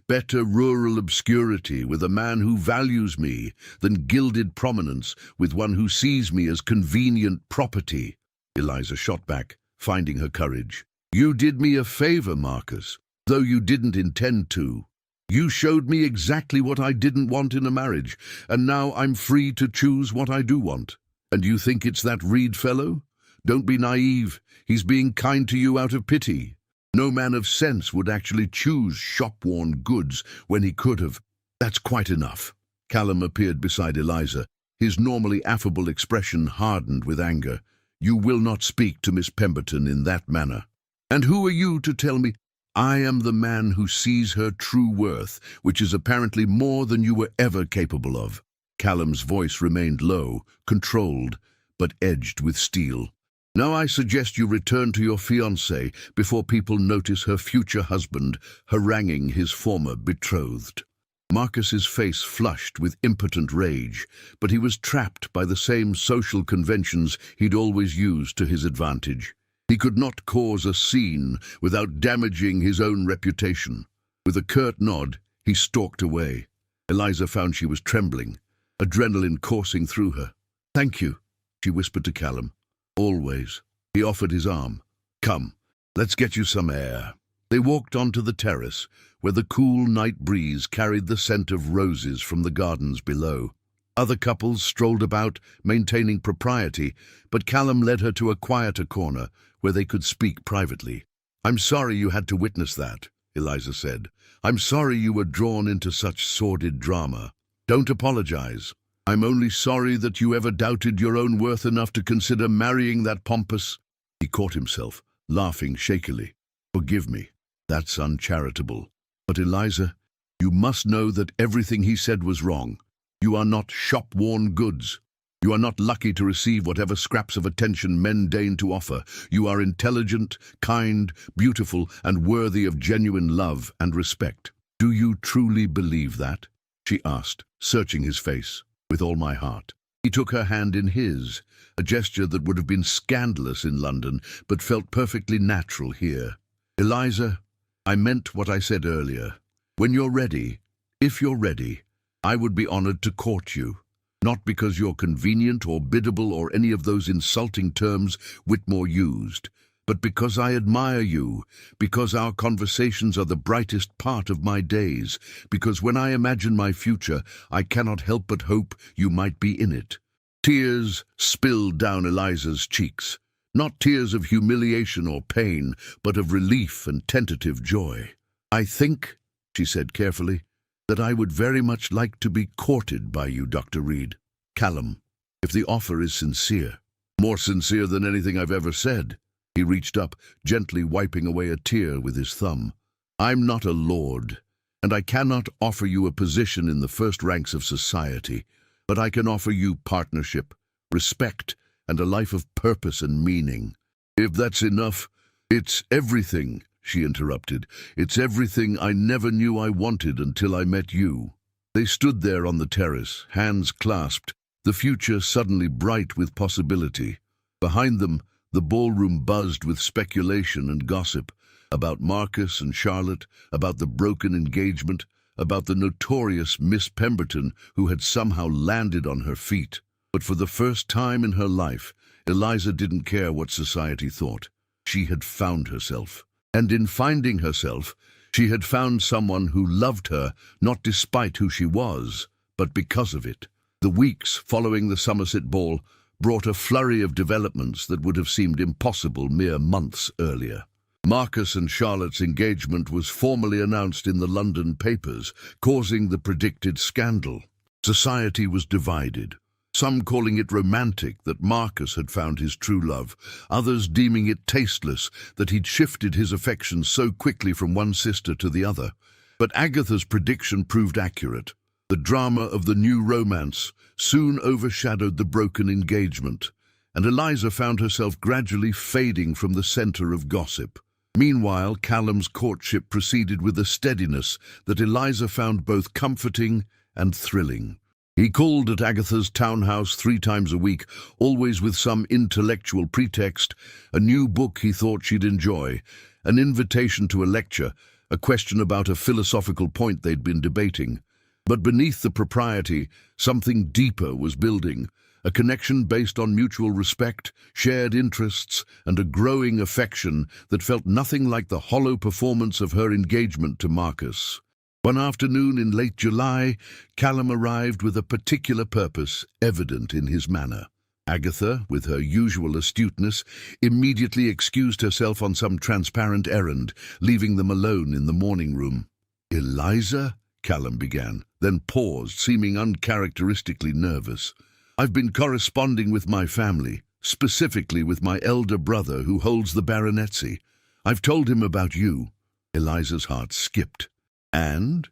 Better rural obscurity with a man who values me than gilded prominence with one who sees me as convenient property." Eliza shot back, finding her courage. "You did me a favor, Marcus, though you didn't intend to. You showed me exactly what I didn't want in a marriage, and now I'm free to choose what I do want. And you think it's that Reed fellow? Don't be naive. He's being kind to you out of pity. No man of sense would actually choose shop-worn goods when he could have." "That's quite enough." Callum appeared beside Eliza, his normally affable expression hardened with anger. "You will not speak to Miss Pemberton in that manner." "And who are you to tell me—" "I am the man who sees her true worth, which is apparently more than you were ever capable of." Callum's voice remained low, controlled, but edged with steel. "Now I suggest you return to your fiancé before people notice her future husband haranguing his former betrothed." Marcus's face flushed with impotent rage, but he was trapped by the same social conventions he'd always used to his advantage. He could not cause a scene without damaging his own reputation. With a curt nod, he stalked away. Eliza found she was trembling, adrenaline coursing through her. "Thank you," she whispered to Callum. "Always." He offered his arm. "Come, let's get you some air." They walked onto the terrace, where the cool night breeze carried the scent of roses from the gardens below. Other couples strolled about, maintaining propriety, but Callum led her to a quieter corner, where they could speak privately. "I'm sorry you had to witness that," Eliza said. "I'm sorry you were drawn into such sordid drama." "Don't apologize. I'm only sorry that you ever doubted your own worth enough to consider marrying that pompous—" He caught himself, laughing shakily. "Forgive me. That's uncharitable. But Eliza, you must know that everything he said was wrong. You are not shop-worn goods. You are not lucky to receive whatever scraps of attention men deign to offer. You are intelligent, kind, beautiful, and worthy of genuine love and respect." "Do you truly believe that?" she asked, searching his face. "With all my heart." He took her hand in his, a gesture that would have been scandalous in London, but felt perfectly natural here. "Eliza, I meant what I said earlier. When you're ready, if you're ready, I would be honored to court you. Not because you're convenient or biddable or any of those insulting terms Whitmore used, but because I admire you, because our conversations are the brightest part of my days, because when I imagine my future, I cannot help but hope you might be in it." Tears spilled down Eliza's cheeks, not tears of humiliation or pain, but of relief and tentative joy. "I think," she said carefully, "that I would very much like to be courted by you, Dr. Reed. Callum, if the offer is sincere." "More sincere than anything I've ever said." He reached up, gently wiping away a tear with his thumb. "I'm not a lord, and I cannot offer you a position in the first ranks of society, but I can offer you partnership, respect, and a life of purpose and meaning. If that's enough, it's everything, she interrupted. It's everything I never knew I wanted until I met you. They stood there on the terrace, hands clasped, the future suddenly bright with possibility. Behind them, the ballroom buzzed with speculation and gossip about Marcus and Charlotte, about the broken engagement, about the notorious Miss Pemberton who had somehow landed on her feet. But for the first time in her life, Eliza didn't care what society thought. She had found herself. And in finding herself, she had found someone who loved her, not despite who she was, but because of it. The weeks following the Somerset ball brought a flurry of developments that would have seemed impossible mere months earlier. Marcus and Charlotte's engagement was formally announced in the London papers, causing the predicted scandal. Society was divided, some calling it romantic that Marcus had found his true love, others deeming it tasteless that he'd shifted his affections so quickly from one sister to the other. But Agatha's prediction proved accurate. The drama of the new romance soon overshadowed the broken engagement, and Eliza found herself gradually fading from the centre of gossip. Meanwhile, Callum's courtship proceeded with a steadiness that Eliza found both comforting and thrilling. He called at Agatha's townhouse 3 times a week, always with some intellectual pretext, a new book he thought she'd enjoy, an invitation to a lecture, a question about a philosophical point they'd been debating. But beneath the propriety, something deeper was building, a connection based on mutual respect, shared interests, and a growing affection that felt nothing like the hollow performance of her engagement to Marcus. One afternoon in late July, Callum arrived with a particular purpose evident in his manner. Agatha, with her usual astuteness, immediately excused herself on some transparent errand, leaving them alone in the morning room. "Eliza?" Callum began, then paused, seeming uncharacteristically nervous. "I've been corresponding with my family, specifically with my elder brother who holds the baronetcy. I've told him about you." Eliza's heart skipped. And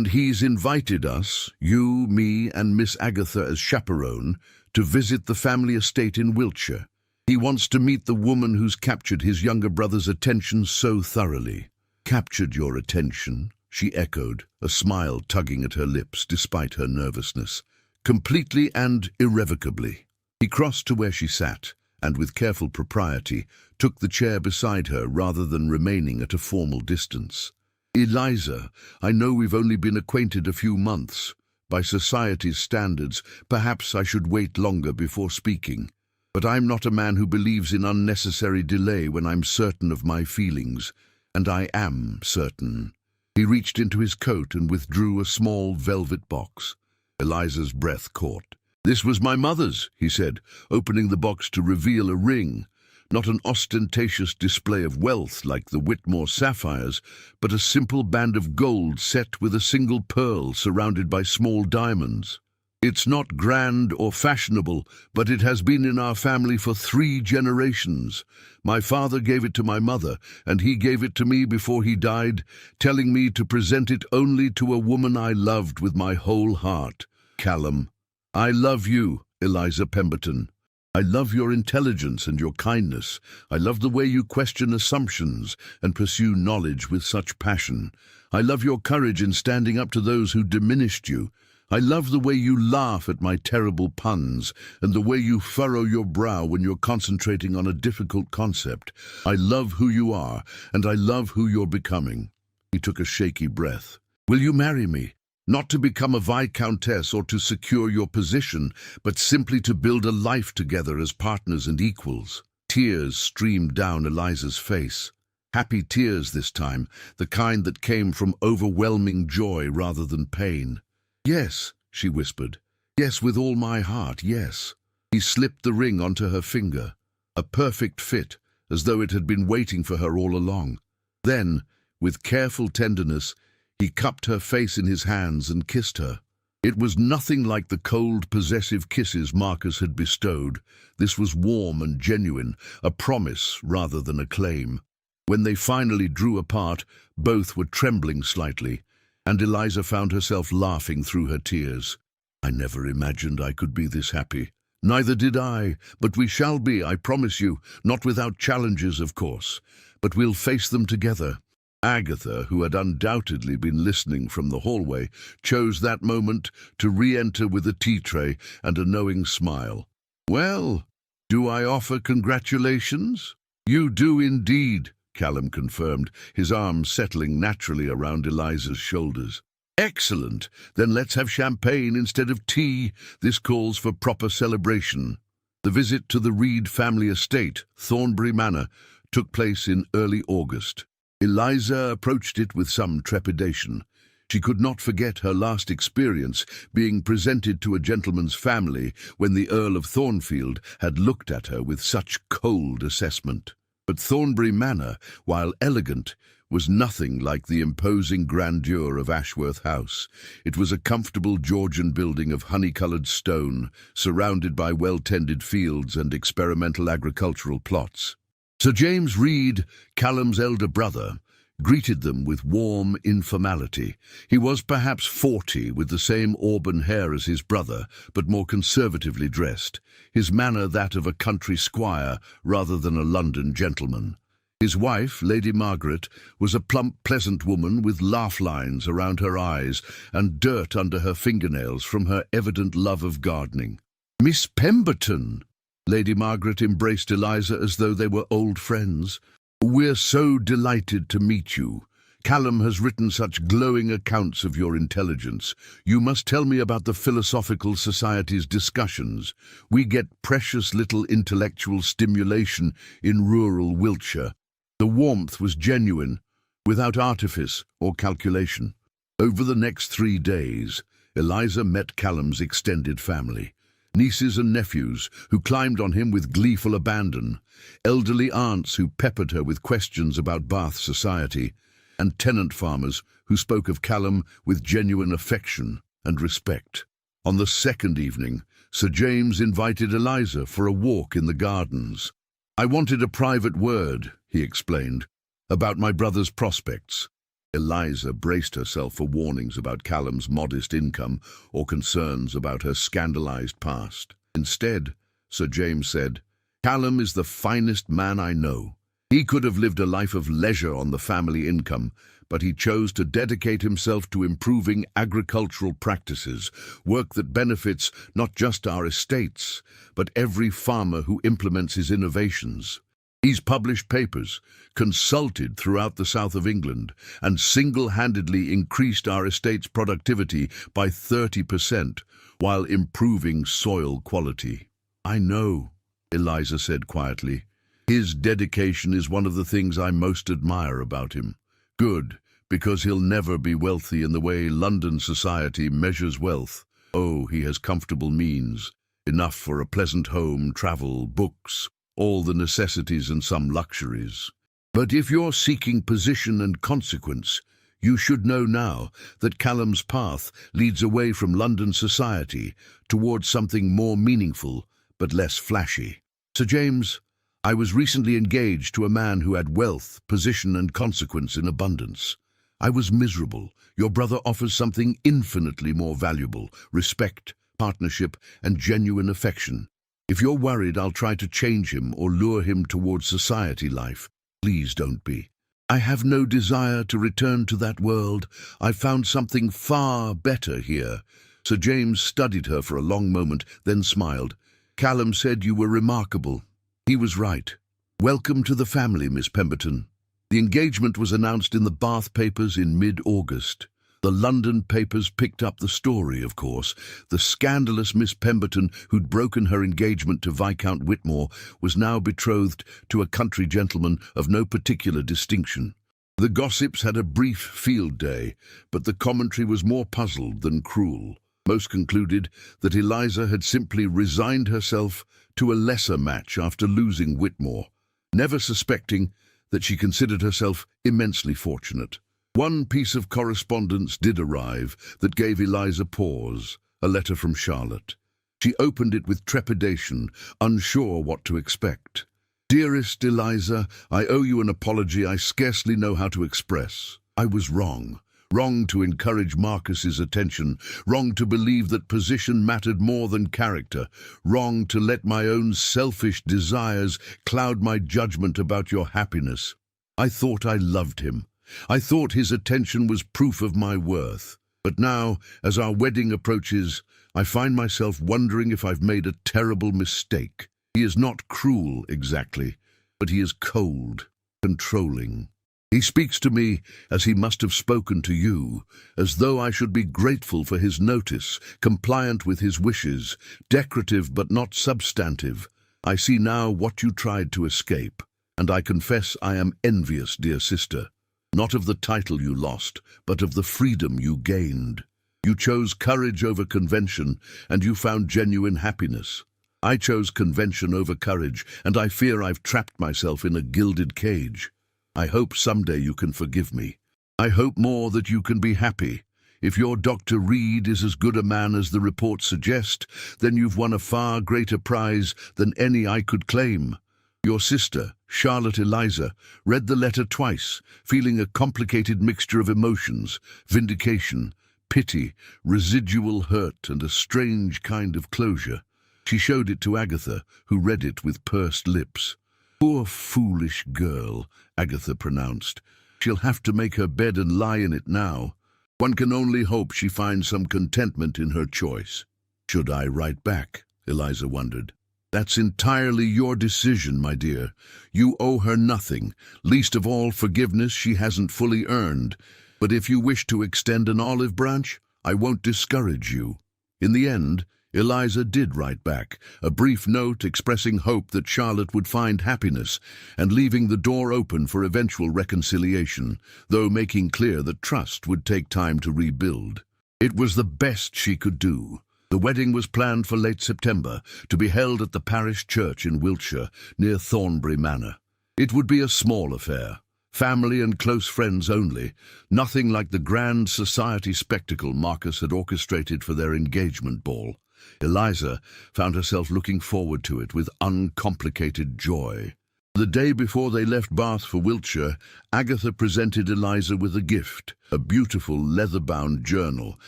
he's invited us, you, me, and Miss Agatha as chaperone, to visit the family estate in Wiltshire. He wants to meet the woman who's captured his younger brother's attention so thoroughly." "Captured your attention?" she echoed, a smile tugging at her lips despite her nervousness. "Completely and irrevocably." He crossed to where she sat, and with careful propriety took the chair beside her rather than remaining at a formal distance. "Eliza, I know we've only been acquainted a few months. By society's standards, perhaps I should wait longer before speaking. But I'm not a man who believes in unnecessary delay when I'm certain of my feelings, and I am certain." He reached into his coat and withdrew a small velvet box. Eliza's breath caught. "This was my mother's," he said, opening the box to reveal a ring. Not an ostentatious display of wealth like the Whitmore sapphires, but a simple band of gold set with a single pearl surrounded by small diamonds. "It's not grand or fashionable, but it has been in our family for 3 generations. My father gave it to my mother, and he gave it to me before he died, telling me to present it only to a woman I loved with my whole heart. Callum, I love you, Eliza Pemberton. I love your intelligence and your kindness. I love the way you question assumptions and pursue knowledge with such passion. I love your courage in standing up to those who diminished you. I love the way you laugh at my terrible puns and the way you furrow your brow when you're concentrating on a difficult concept. I love who you are, and I love who you're becoming." He took a shaky breath. "Will you marry me? Not to become a viscountess or to secure your position, but simply to build a life together as partners and equals." Tears streamed down Eliza's face. Happy tears this time, the kind that came from overwhelming joy rather than pain. "Yes," she whispered. "Yes, with all my heart, yes." He slipped the ring onto her finger, a perfect fit, as though it had been waiting for her all along. Then, with careful tenderness, he cupped her face in his hands and kissed her. It was nothing like the cold, possessive kisses Marcus had bestowed. This was warm and genuine, a promise rather than a claim. When they finally drew apart, both were trembling slightly, and Eliza found herself laughing through her tears. "I never imagined I could be this happy." "Neither did I, but we shall be, I promise you, not without challenges, of course, but we'll face them together." Agatha, who had undoubtedly been listening from the hallway, chose that moment to re-enter with a tea tray and a knowing smile. "Well, do I offer congratulations?" "You do indeed," Callum confirmed, his arms settling naturally around Eliza's shoulders. "Excellent. Then let's have champagne instead of tea. This calls for proper celebration." The visit to the Reed family estate, Thornbury Manor, took place in early August. Eliza approached it with some trepidation. She could not forget her last experience being presented to a gentleman's family when the Earl of Thornfield had looked at her with such cold assessment. But Thornbury Manor, while elegant, was nothing like the imposing grandeur of Ashworth House. It was a comfortable Georgian building of honey-coloured stone, surrounded by well-tended fields and experimental agricultural plots. Sir James Reed, Callum's elder brother, greeted them with warm informality. He was perhaps 40, with the same auburn hair as his brother, but more conservatively dressed, his manner that of a country squire rather than a London gentleman. His wife, Lady Margaret, was a plump, pleasant woman with laugh lines around her eyes and dirt under her fingernails from her evident love of gardening. "Miss Pemberton!" Lady Margaret embraced Eliza as though they were old friends. "We're so delighted to meet you. Callum has written such glowing accounts of your intelligence. You must tell me about the Philosophical Society's discussions. We get precious little intellectual stimulation in rural Wiltshire." The warmth was genuine, without artifice or calculation. Over the next 3 days, Eliza met Callum's extended family. Nieces and nephews who climbed on him with gleeful abandon, elderly aunts who peppered her with questions about Bath society, and tenant farmers who spoke of Callum with genuine affection and respect. On the second evening, Sir James invited Eliza for a walk in the gardens. "I wanted a private word," he explained, "about my brother's prospects." Eliza braced herself for warnings about Callum's modest income or concerns about her scandalized past. Instead, Sir James said, "Callum is the finest man I know. He could have lived a life of leisure on the family income, but he chose to dedicate himself to improving agricultural practices, work that benefits not just our estates, but every farmer who implements his innovations. He's published papers, consulted throughout the south of England, and single-handedly increased our estate's productivity by 30%, while improving soil quality." "I know," Eliza said quietly. "His dedication is one of the things I most admire about him. Good, because he'll never be wealthy in the way London society measures wealth. Oh, he has comfortable means, enough for a pleasant home, travel, books, all the necessities and some luxuries. But if you're seeking position and consequence, you should know now that Callum's path leads away from London society towards something more meaningful but less flashy. Sir James, I was recently engaged to a man who had wealth, position and consequence in abundance. I was miserable. Your brother offers something infinitely more valuable: respect, partnership and genuine affection. If you're worried I'll try to change him or lure him towards society life, please don't be. I have no desire to return to that world. I've found something far better here." Sir James studied her for a long moment, then smiled. "Callum said you were remarkable. He was right. Welcome to the family, Miss Pemberton." The engagement was announced in the Bath papers in mid-August. The London papers picked up the story, of course. The scandalous Miss Pemberton, who'd broken her engagement to Viscount Whitmore, was now betrothed to a country gentleman of no particular distinction. The gossips had a brief field day, but the commentary was more puzzled than cruel. Most concluded that Eliza had simply resigned herself to a lesser match after losing Whitmore, never suspecting that she considered herself immensely fortunate. One piece of correspondence did arrive that gave Eliza pause, a letter from Charlotte. She opened it with trepidation, unsure what to expect. "Dearest Eliza, I owe you an apology I scarcely know how to express. I was wrong. Wrong to encourage Marcus's attention, wrong to believe that position mattered more than character, wrong to let my own selfish desires cloud my judgment about your happiness. I thought I loved him. I thought his attention was proof of my worth. But now, as our wedding approaches, I find myself wondering if I've made a terrible mistake. He is not cruel, exactly, but he is cold, controlling. He speaks to me, as he must have spoken to you, as though I should be grateful for his notice, compliant with his wishes, decorative but not substantive. I see now what you tried to escape, and I confess I am envious, dear sister, not of the title you lost, but of the freedom you gained. You chose courage over convention, and you found genuine happiness. I chose convention over courage, and I fear I've trapped myself in a gilded cage. I hope someday you can forgive me. I hope more that you can be happy. If your Dr. Reed is as good a man as the reports suggest, then you've won a far greater prize than any I could claim. Your sister, Charlotte Eliza, read the letter twice, feeling a complicated mixture of emotions, vindication, pity, residual hurt, and a strange kind of closure. She showed it to Agatha, who read it with pursed lips. "Poor foolish girl," Agatha pronounced. "She'll have to make her bed and lie in it now. One can only hope she finds some contentment in her choice." "Should I write back?" Eliza wondered. "That's entirely your decision, my dear. You owe her nothing, least of all forgiveness she hasn't fully earned. But if you wish to extend an olive branch, I won't discourage you." In the end, Eliza did write back, a brief note expressing hope that Charlotte would find happiness and leaving the door open for eventual reconciliation, though making clear that trust would take time to rebuild. It was the best she could do. The wedding was planned for late September, to be held at the parish church in Wiltshire, near Thornbury Manor. It would be a small affair, family and close friends only, nothing like the grand society spectacle Marcus had orchestrated for their engagement ball. Eliza found herself looking forward to it with uncomplicated joy. The day before they left Bath for Wiltshire, Agatha presented Eliza with a gift, a beautiful leather-bound journal,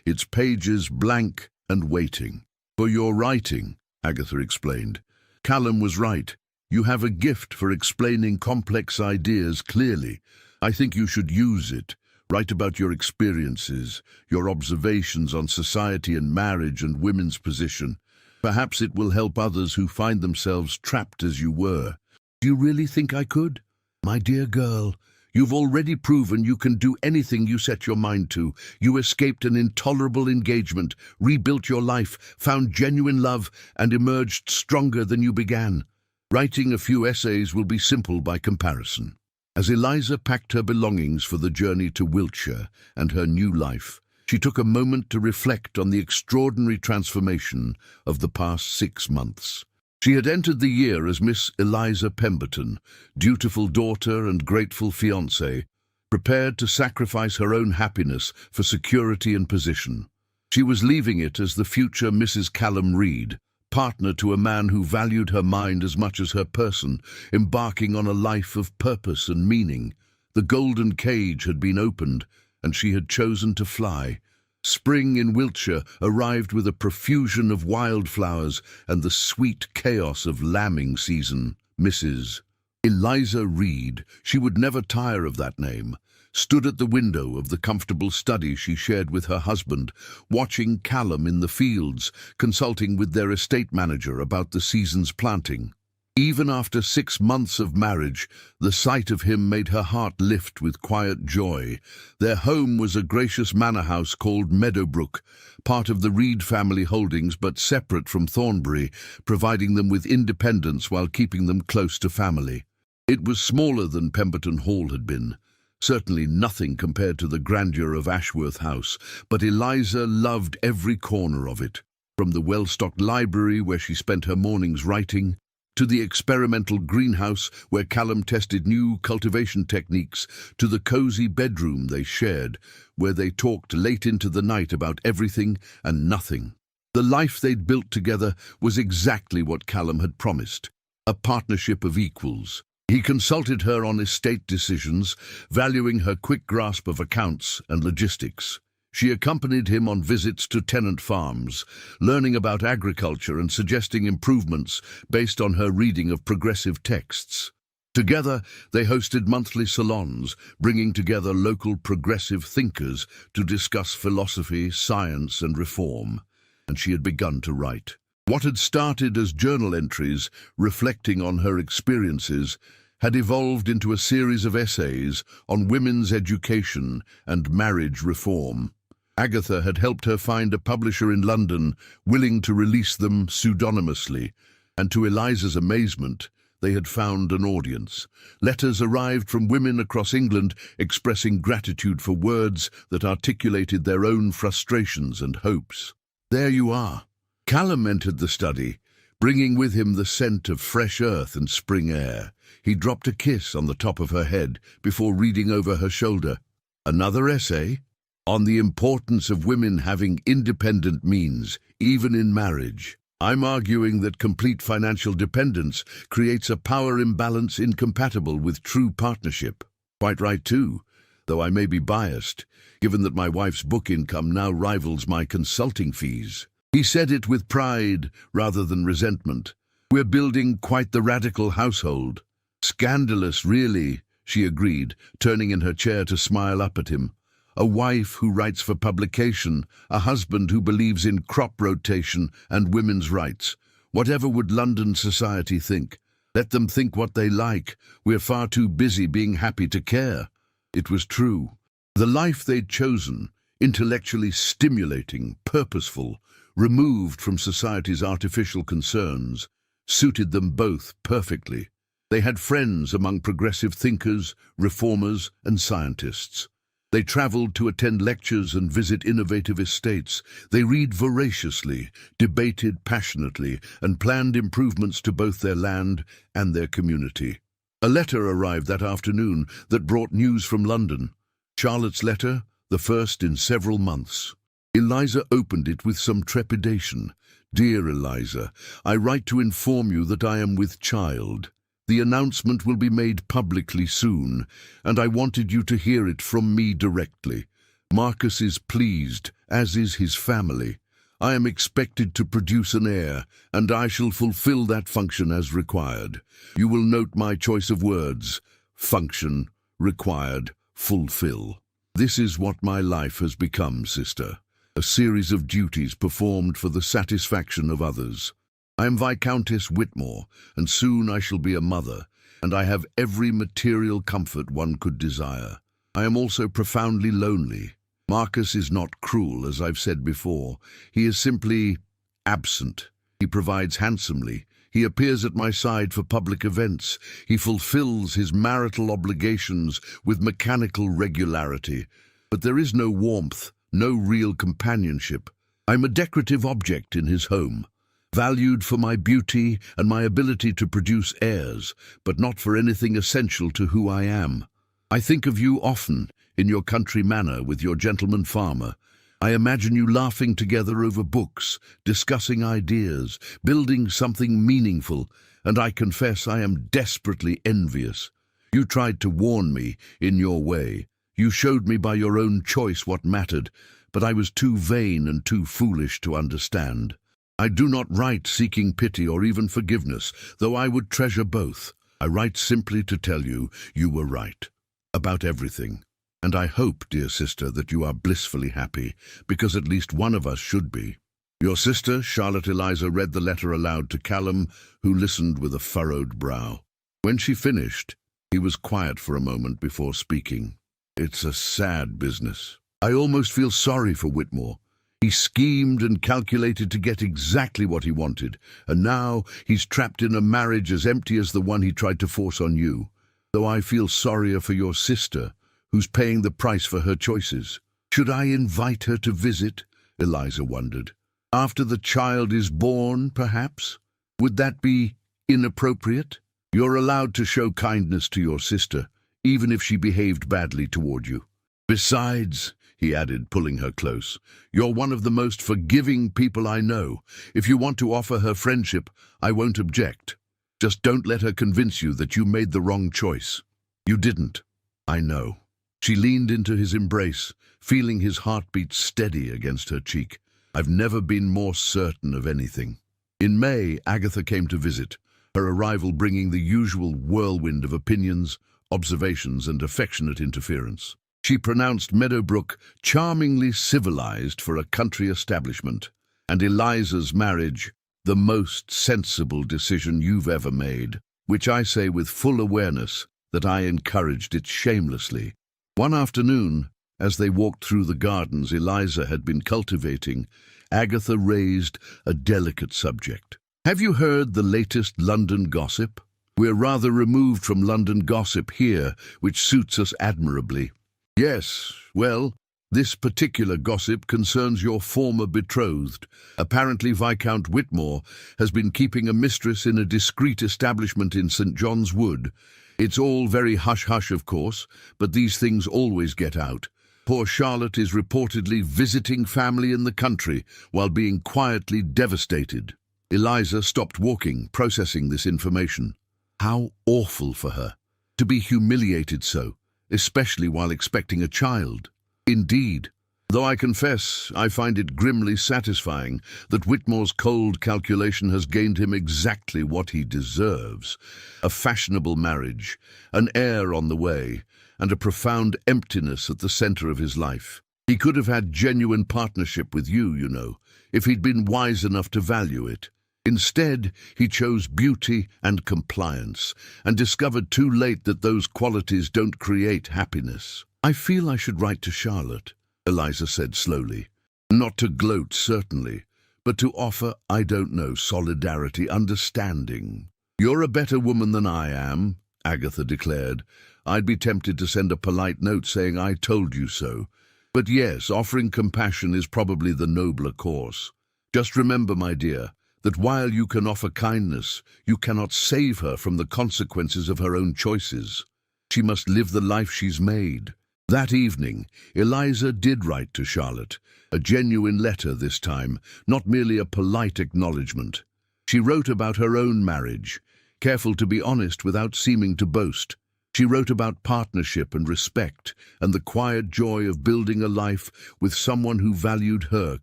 its pages blank and waiting. "For your writing," Agatha explained. "Callum was right. You have a gift for explaining complex ideas clearly. I think you should use it. Write about your experiences, your observations on society and marriage and women's position. Perhaps it will help others who find themselves trapped as you were." "Do you really think I could?" "My dear girl, you've already proven you can do anything you set your mind to. You escaped an intolerable engagement, rebuilt your life, found genuine love, and emerged stronger than you began. Writing a few essays will be simple by comparison." As Eliza packed her belongings for the journey to Wiltshire and her new life, she took a moment to reflect on the extraordinary transformation of the past 6 months. She had entered the year as Miss Eliza Pemberton, dutiful daughter and grateful fiancé, prepared to sacrifice her own happiness for security and position. She was leaving it as the future Mrs. Callum Reed, partner to a man who valued her mind as much as her person, embarking on a life of purpose and meaning. The golden cage had been opened, and she had chosen to fly. Spring in Wiltshire arrived with a profusion of wildflowers and the sweet chaos of lambing season. Mrs. Eliza Reed, she would never tire of that name, stood at the window of the comfortable study she shared with her husband, watching Callum in the fields, consulting with their estate manager about the season's planting. Even after 6 months of marriage, the sight of him made her heart lift with quiet joy. Their home was a gracious manor house called Meadowbrook, part of the Reed family holdings but separate from Thornbury, providing them with independence while keeping them close to family. It was smaller than Pemberton Hall had been, certainly nothing compared to the grandeur of Ashworth House, but Eliza loved every corner of it, from the well-stocked library where she spent her mornings writing, to the experimental greenhouse where Callum tested new cultivation techniques, to the cozy bedroom they shared, where they talked late into the night about everything and nothing. The life they'd built together was exactly what Callum had promised, a partnership of equals. He consulted her on estate decisions, valuing her quick grasp of accounts and logistics. She accompanied him on visits to tenant farms, learning about agriculture and suggesting improvements based on her reading of progressive texts. Together, they hosted monthly salons, bringing together local progressive thinkers to discuss philosophy, science, and reform. And she had begun to write. What had started as journal entries reflecting on her experiences had evolved into a series of essays on women's education and marriage reform. Agatha had helped her find a publisher in London willing to release them pseudonymously, and to Eliza's amazement, they had found an audience. Letters arrived from women across England expressing gratitude for words that articulated their own frustrations and hopes. There you are. Callum entered the study, bringing with him the scent of fresh earth and spring air. He dropped a kiss on the top of her head before reading over her shoulder. Another essay? On the importance of women having independent means, even in marriage. I'm arguing that complete financial dependence creates a power imbalance incompatible with true partnership. Quite right too, though I may be biased, given that my wife's book income now rivals my consulting fees. He said it with pride rather than resentment. We're building quite the radical household. Scandalous, really, she agreed, turning in her chair to smile up at him. A wife who writes for publication, a husband who believes in crop rotation and women's rights. Whatever would London society think? Let them think what they like. We're far too busy being happy to care. It was true. The life they'd chosen, intellectually stimulating, purposeful, removed from society's artificial concerns, suited them both perfectly. They had friends among progressive thinkers, reformers, and scientists. They travelled to attend lectures and visit innovative estates. They read voraciously, debated passionately, and planned improvements to both their land and their community. A letter arrived that afternoon that brought news from London. Charlotte's letter, the first in several months. Eliza opened it with some trepidation. Dear Eliza, I write to inform you that I am with child. The announcement will be made publicly soon, and I wanted you to hear it from me directly. Marcus is pleased, as is his family. I am expected to produce an heir, and I shall fulfill that function as required. You will note my choice of words: function, required, fulfill. This is what my life has become, sister. A series of duties performed for the satisfaction of others. I am Viscountess Whitmore, and soon I shall be a mother, and I have every material comfort one could desire. I am also profoundly lonely. Marcus is not cruel, as I've said before. He is simply absent. He provides handsomely. He appears at my side for public events. He fulfills his marital obligations with mechanical regularity. But there is no warmth, no real companionship. I'm a decorative object in his home, valued for my beauty and my ability to produce heirs, but not for anything essential to who I am. I think of you often, in your country manor with your gentleman farmer. I imagine you laughing together over books, discussing ideas, building something meaningful, and I confess I am desperately envious. You tried to warn me in your way. You showed me by your own choice what mattered, but I was too vain and too foolish to understand. I do not write seeking pity or even forgiveness, though I would treasure both. I write simply to tell you you were right, about everything. And I hope, dear sister, that you are blissfully happy, because at least one of us should be. Your sister, Charlotte Eliza, read the letter aloud to Callum, who listened with a furrowed brow. When she finished, he was quiet for a moment before speaking. It's a sad business. I almost feel sorry for Whitmore. He schemed and calculated to get exactly what he wanted, and now he's trapped in a marriage as empty as the one he tried to force on you. Though I feel sorrier for your sister, who's paying the price for her choices. Should I invite her to visit? Eliza wondered. After the child is born, perhaps? Would that be inappropriate? You're allowed to show kindness to your sister, even if she behaved badly toward you. Besides, he added, pulling her close, you're one of the most forgiving people I know. If you want to offer her friendship, I won't object. Just don't let her convince you that you made the wrong choice. You didn't. I know. She leaned into his embrace, feeling his heartbeat steady against her cheek. I've never been more certain of anything. In May, Agatha came to visit, her arrival bringing the usual whirlwind of opinions, observations, and affectionate interference. She pronounced Meadowbrook charmingly civilized for a country establishment, and Eliza's marriage the most sensible decision you've ever made, which I say with full awareness that I encouraged it shamelessly. One afternoon, as they walked through the gardens Eliza had been cultivating, Agatha raised a delicate subject. Have you heard the latest London gossip? We're rather removed from London gossip here, which suits us admirably. Yes, well, this particular gossip concerns your former betrothed. Apparently Viscount Whitmore has been keeping a mistress in a discreet establishment in St. John's Wood. It's all very hush-hush, of course, but these things always get out. Poor Charlotte is reportedly visiting family in the country while being quietly devastated. Eliza stopped walking, processing this information. How awful for her, to be humiliated so, especially while expecting a child. Indeed, though I confess I find it grimly satisfying that Whitmore's cold calculation has gained him exactly what he deserves. A fashionable marriage, an heir on the way, and a profound emptiness at the center of his life. He could have had genuine partnership with you, you know, if he'd been wise enough to value it. Instead, he chose beauty and compliance, and discovered too late that those qualities don't create happiness. I feel I should write to Charlotte, Eliza said slowly. Not to gloat, certainly, but to offer, I don't know, solidarity, understanding. You're a better woman than I am, Agatha declared. I'd be tempted to send a polite note saying I told you so. But yes, offering compassion is probably the nobler course. Just remember, my dear, that while you can offer kindness, you cannot save her from the consequences of her own choices. She must live the life she's made. That evening, Eliza did write to Charlotte, a genuine letter this time, not merely a polite acknowledgement. She wrote about her own marriage, careful to be honest without seeming to boast. She wrote about partnership and respect, and the quiet joy of building a life with someone who valued her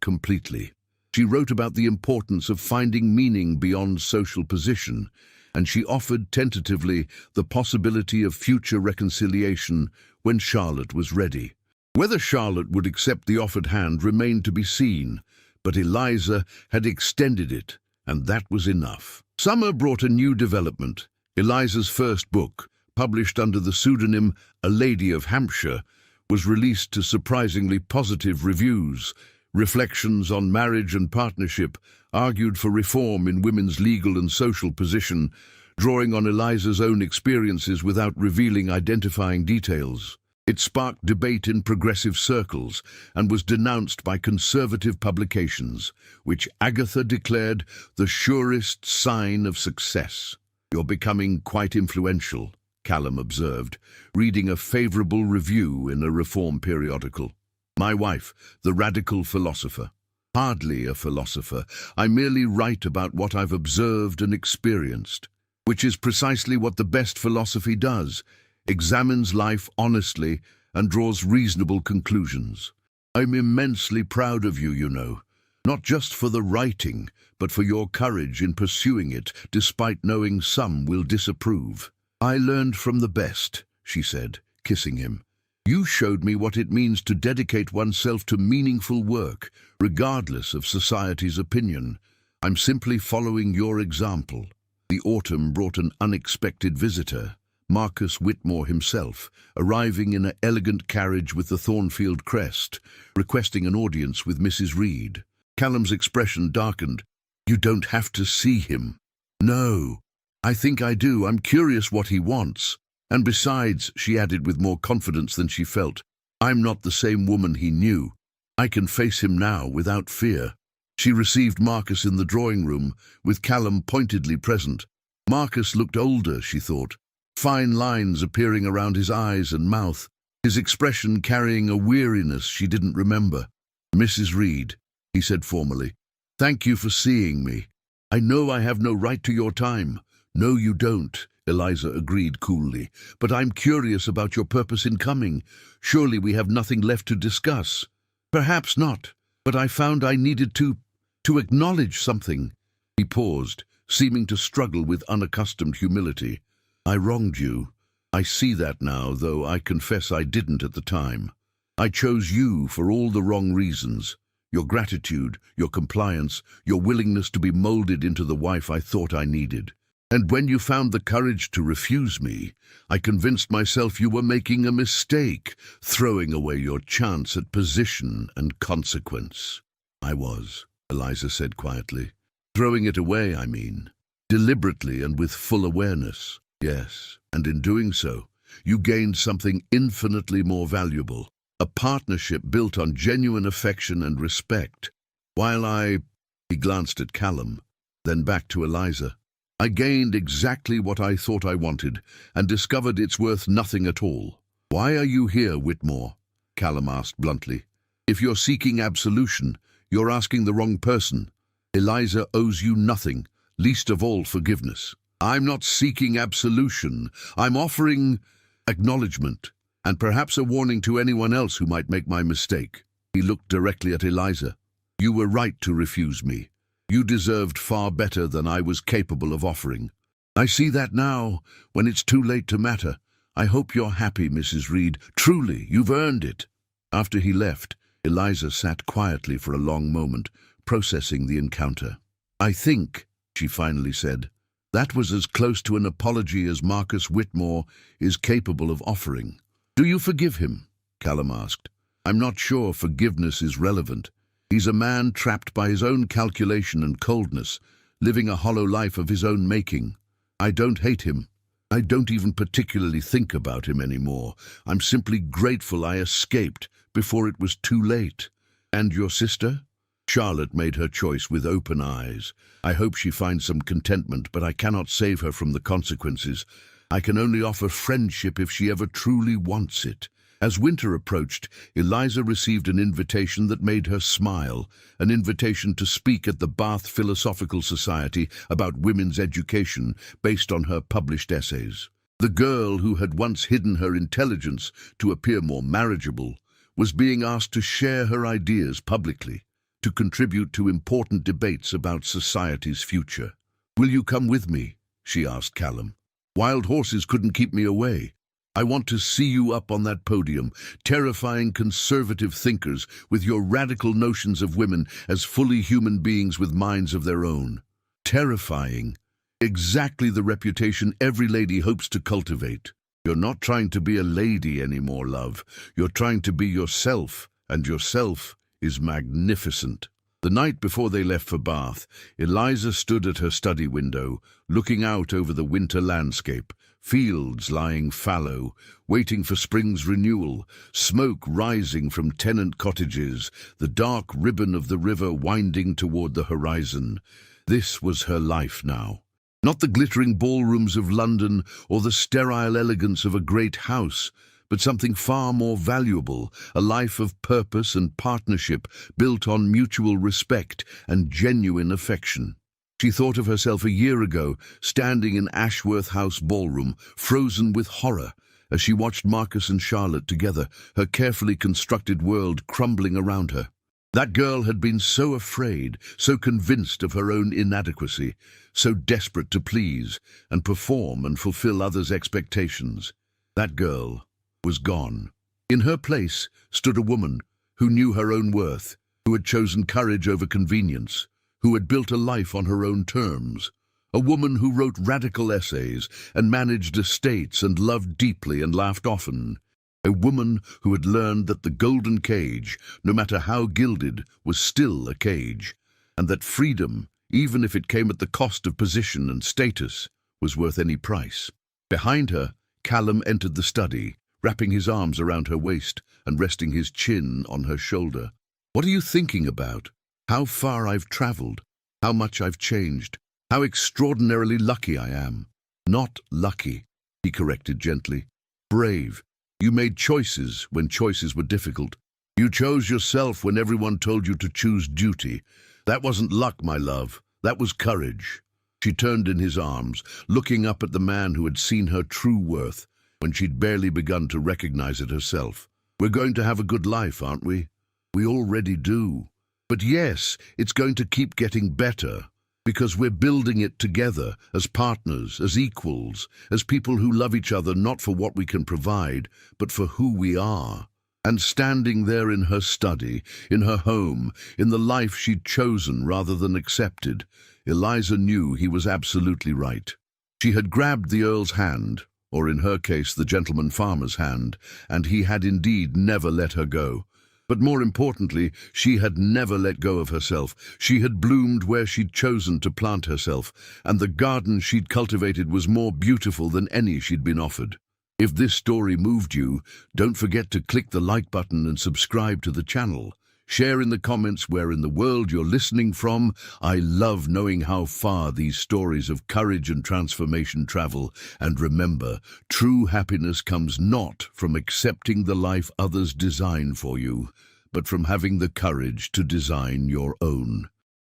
completely. She wrote about the importance of finding meaning beyond social position, and she offered tentatively the possibility of future reconciliation when Charlotte was ready. Whether Charlotte would accept the offered hand remained to be seen, but Eliza had extended it, and that was enough. Summer brought a new development. Eliza's first book, published under the pseudonym A Lady of Hampshire, was released to surprisingly positive reviews. Reflections on marriage and partnership argued for reform in women's legal and social position, drawing on Eliza's own experiences without revealing identifying details. It sparked debate in progressive circles and was denounced by conservative publications, which Agatha declared the surest sign of success. You're becoming quite influential, Callum observed, reading a favorable review in a reform periodical. My wife, the radical philosopher. Hardly a philosopher. I merely write about what I've observed and experienced, which is precisely what the best philosophy does, examines life honestly and draws reasonable conclusions. I'm immensely proud of you, you know, not just for the writing, but for your courage in pursuing it, despite knowing some will disapprove. I learned from the best, she said, kissing him. You showed me what it means to dedicate oneself to meaningful work, regardless of society's opinion. I'm simply following your example. The autumn brought an unexpected visitor, Marcus Whitmore himself, arriving in an elegant carriage with the Thornfield crest, requesting an audience with Mrs. Reed. Callum's expression darkened. You don't have to see him. No, I think I do. I'm curious what he wants. And besides, she added with more confidence than she felt, I'm not the same woman he knew. I can face him now without fear. She received Marcus in the drawing room, with Callum pointedly present. Marcus looked older, she thought, fine lines appearing around his eyes and mouth, his expression carrying a weariness she didn't remember. Mrs. Reed, he said formally, thank you for seeing me. I know I have no right to your time, No, you don't, Eliza agreed coolly. But I'm curious about your purpose in coming. Surely we have nothing left to discuss. Perhaps not, but I found I needed to acknowledge something. He paused, seeming to struggle with unaccustomed humility. I wronged you. I see that now, though I confess I didn't at the time. I chose you for all the wrong reasons. Your gratitude, your compliance, your willingness to be molded into the wife I thought I needed. And when you found the courage to refuse me, I convinced myself you were making a mistake, throwing away your chance at position and consequence. I was, Eliza said quietly. Throwing it away, I mean. Deliberately and with full awareness. Yes, and in doing so, you gained something infinitely more valuable. A partnership built on genuine affection and respect. He glanced at Callum, then back to Eliza. I gained exactly what I thought I wanted, and discovered it's worth nothing at all. Why are you here, Whitmore? Callum asked bluntly. If you're seeking absolution, you're asking the wrong person. Eliza owes you nothing, least of all forgiveness. I'm not seeking absolution. I'm offering acknowledgement, and perhaps a warning to anyone else who might make my mistake. He looked directly at Eliza. You were right to refuse me. You deserved far better than I was capable of offering. I see that now, when it's too late to matter. I hope you're happy, Mrs. Reed. Truly, you've earned it. After he left, Eliza sat quietly for a long moment, processing the encounter. I think, she finally said, that was as close to an apology as Marcus Whitmore is capable of offering. Do you forgive him? Callum asked. I'm not sure forgiveness is relevant. He's a man trapped by his own calculation and coldness, living a hollow life of his own making. I don't hate him. I don't even particularly think about him anymore. I'm simply grateful I escaped before it was too late. And your sister? Charlotte made her choice with open eyes. I hope she finds some contentment, but I cannot save her from the consequences. I can only offer friendship if she ever truly wants it. As winter approached, Eliza received an invitation that made her smile, an invitation to speak at the Bath Philosophical Society about women's education based on her published essays. The girl who had once hidden her intelligence to appear more marriageable was being asked to share her ideas publicly, to contribute to important debates about society's future. Will you come with me? She asked Callum. Wild horses couldn't keep me away. I want to see you up on that podium, terrifying conservative thinkers with your radical notions of women as fully human beings with minds of their own. Terrifying. Exactly the reputation every lady hopes to cultivate. You're not trying to be a lady anymore, love. You're trying to be yourself, and yourself is magnificent. The night before they left for Bath, Eliza stood at her study window, looking out over the winter landscape, fields lying fallow, waiting for spring's renewal, smoke rising from tenant cottages, the dark ribbon of the river winding toward the horizon. This was her life now. Not the glittering ballrooms of London or the sterile elegance of a great house, but something far more valuable, a life of purpose and partnership built on mutual respect and genuine affection. She thought of herself a year ago, standing in Ashworth House ballroom, frozen with horror, as she watched Marcus and Charlotte together, her carefully constructed world crumbling around her. That girl had been so afraid, so convinced of her own inadequacy, so desperate to please and perform and fulfill others' expectations. That girl was gone. In her place stood a woman who knew her own worth, who had chosen courage over convenience, who had built a life on her own terms. A woman who wrote radical essays and managed estates and loved deeply and laughed often. A woman who had learned that the golden cage, no matter how gilded, was still a cage, and that freedom, even if it came at the cost of position and status, was worth any price. Behind her, Callum entered the study, wrapping his arms around her waist and resting his chin on her shoulder. What are you thinking about? How far I've traveled, how much I've changed, how extraordinarily lucky I am. Not lucky, he corrected gently. Brave. You made choices when choices were difficult. You chose yourself when everyone told you to choose duty. That wasn't luck, my love. That was courage. She turned in his arms, looking up at the man who had seen her true worth when she'd barely begun to recognize it herself. We're going to have a good life, aren't we? We already do. But yes, it's going to keep getting better, because we're building it together, as partners, as equals, as people who love each other not for what we can provide, but for who we are. And standing there in her study, in her home, in the life she'd chosen rather than accepted, Eliza knew he was absolutely right. She had grabbed the Earl's hand, or in her case the gentleman farmer's hand, and he had indeed never let her go. But more importantly, she had never let go of herself. She had bloomed where she'd chosen to plant herself, and the garden she'd cultivated was more beautiful than any she'd been offered. If this story moved you, don't forget to click the like button and subscribe to the channel. Share in the comments where in the world you're listening from. I love knowing how far these stories of courage and transformation travel. And remember, true happiness comes not from accepting the life others design for you, but from having the courage to design your own.